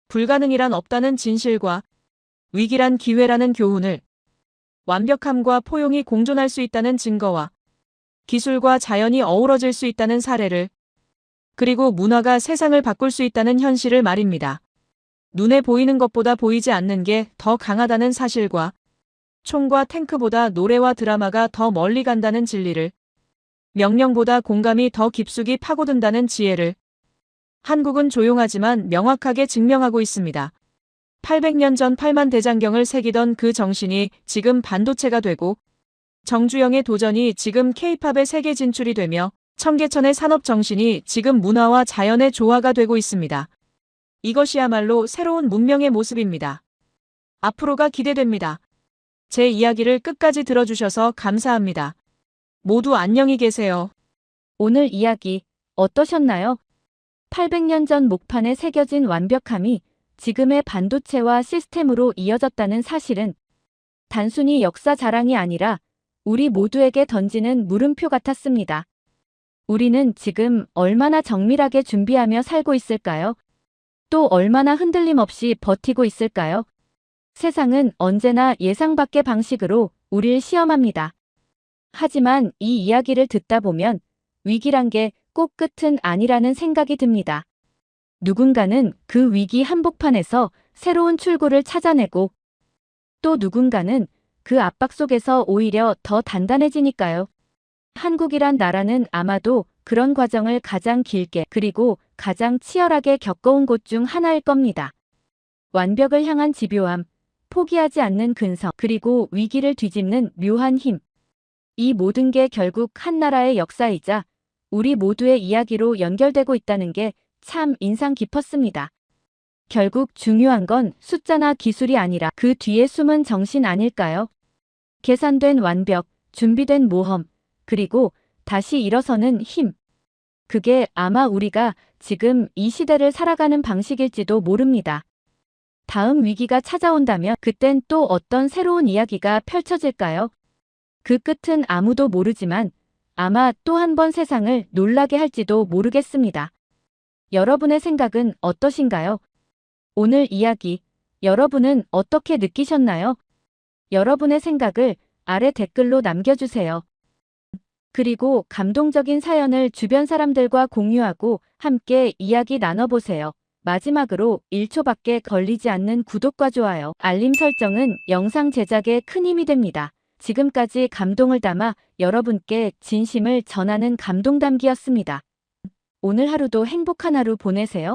불가능이란 없다는 진실과 위기란 기회라는 교훈을, 완벽함과 포용이 공존할 수 있다는 증거와 기술과 자연이 어우러질 수 있다는 사례를, 그리고 문화가 세상을 바꿀 수 있다는 현실을 말입니다. 눈에 보이는 것보다 보이지 않는 게 더 강하다는 사실과 총과 탱크보다 노래와 드라마가 더 멀리 간다는 진리를, 명령보다 공감이 더 깊숙이 파고든다는 지혜를 한국은 조용하지만 명확하게 증명하고 있습니다. 800년 전 8만 대장경을 새기던 그 정신이 지금 반도체가 되고 정주영의 도전이 지금 K-팝의 세계 진출이 되며 청계천의 산업 정신이 지금 문화와 자연의 조화가 되고 있습니다. 이것이야말로 새로운 문명의 모습입니다. 앞으로가 기대됩니다. 제 이야기를 끝까지 들어주셔서 감사합니다. 모두 안녕히 계세요. 오늘 이야기 어떠셨나요? 800년 전 목판에 새겨진 완벽함이 지금의 반도체와 시스템으로 이어졌다는 사실은 단순히 역사 자랑이 아니라 우리 모두에게 던지는 물음표 같았습니다. 우리는 지금 얼마나 정밀하게 준비하며 살고 있을까요? 또 얼마나 흔들림 없이 버티고 있을까요? 세상은 언제나 예상 밖의 방식으로 우릴 시험합니다. 하지만 이 이야기를 듣다 보면 위기란 게 꼭 끝은 아니라는 생각이 듭니다. 누군가는 그 위기 한복판에서 새로운 출구를 찾아내고 또 누군가는 그 압박 속에서 오히려 더 단단해지니까요. 한국이란 나라는 아마도 그런 과정을 가장 길게 그리고 가장 치열하게 겪어온 곳 중 하나일 겁니다. 완벽을 향한 집요함, 포기하지 않는 근성, 그리고 위기를 뒤집는 묘한 힘. 이 모든 게 결국 한 나라의 역사이자 우리 모두의 이야기로 연결되고 있다는 게 참 인상 깊었습니다. 결국 중요한 건 숫자나 기술이 아니라 그 뒤에 숨은 정신 아닐까요? 계산된 완벽, 준비된 모험, 그리고 다시 일어서는 힘. 그게 아마 우리가 지금 이 시대를 살아가는 방식일지도 모릅니다. 다음 위기가 찾아온다면 그땐 또 어떤 새로운 이야기가 펼쳐질까요? 그 끝은 아무도 모르지만 아마 또 한 번 세상을 놀라게 할지도 모르겠습니다. 여러분의 생각은 어떠신가요? 오늘 이야기, 여러분은 어떻게 느끼셨나요? 여러분의 생각을 아래 댓글로 남겨주세요. 그리고 감동적인 사연을 주변 사람들과 공유하고 함께 이야기 나눠보세요. 마지막으로 1초밖에 걸리지 않는 구독과 좋아요, 알림 설정은 영상 제작에 큰 힘이 됩니다. 지금까지 감동을 담아 여러분께 진심을 전하는 감동담기였습니다. 오늘 하루도 행복한 하루 보내세요.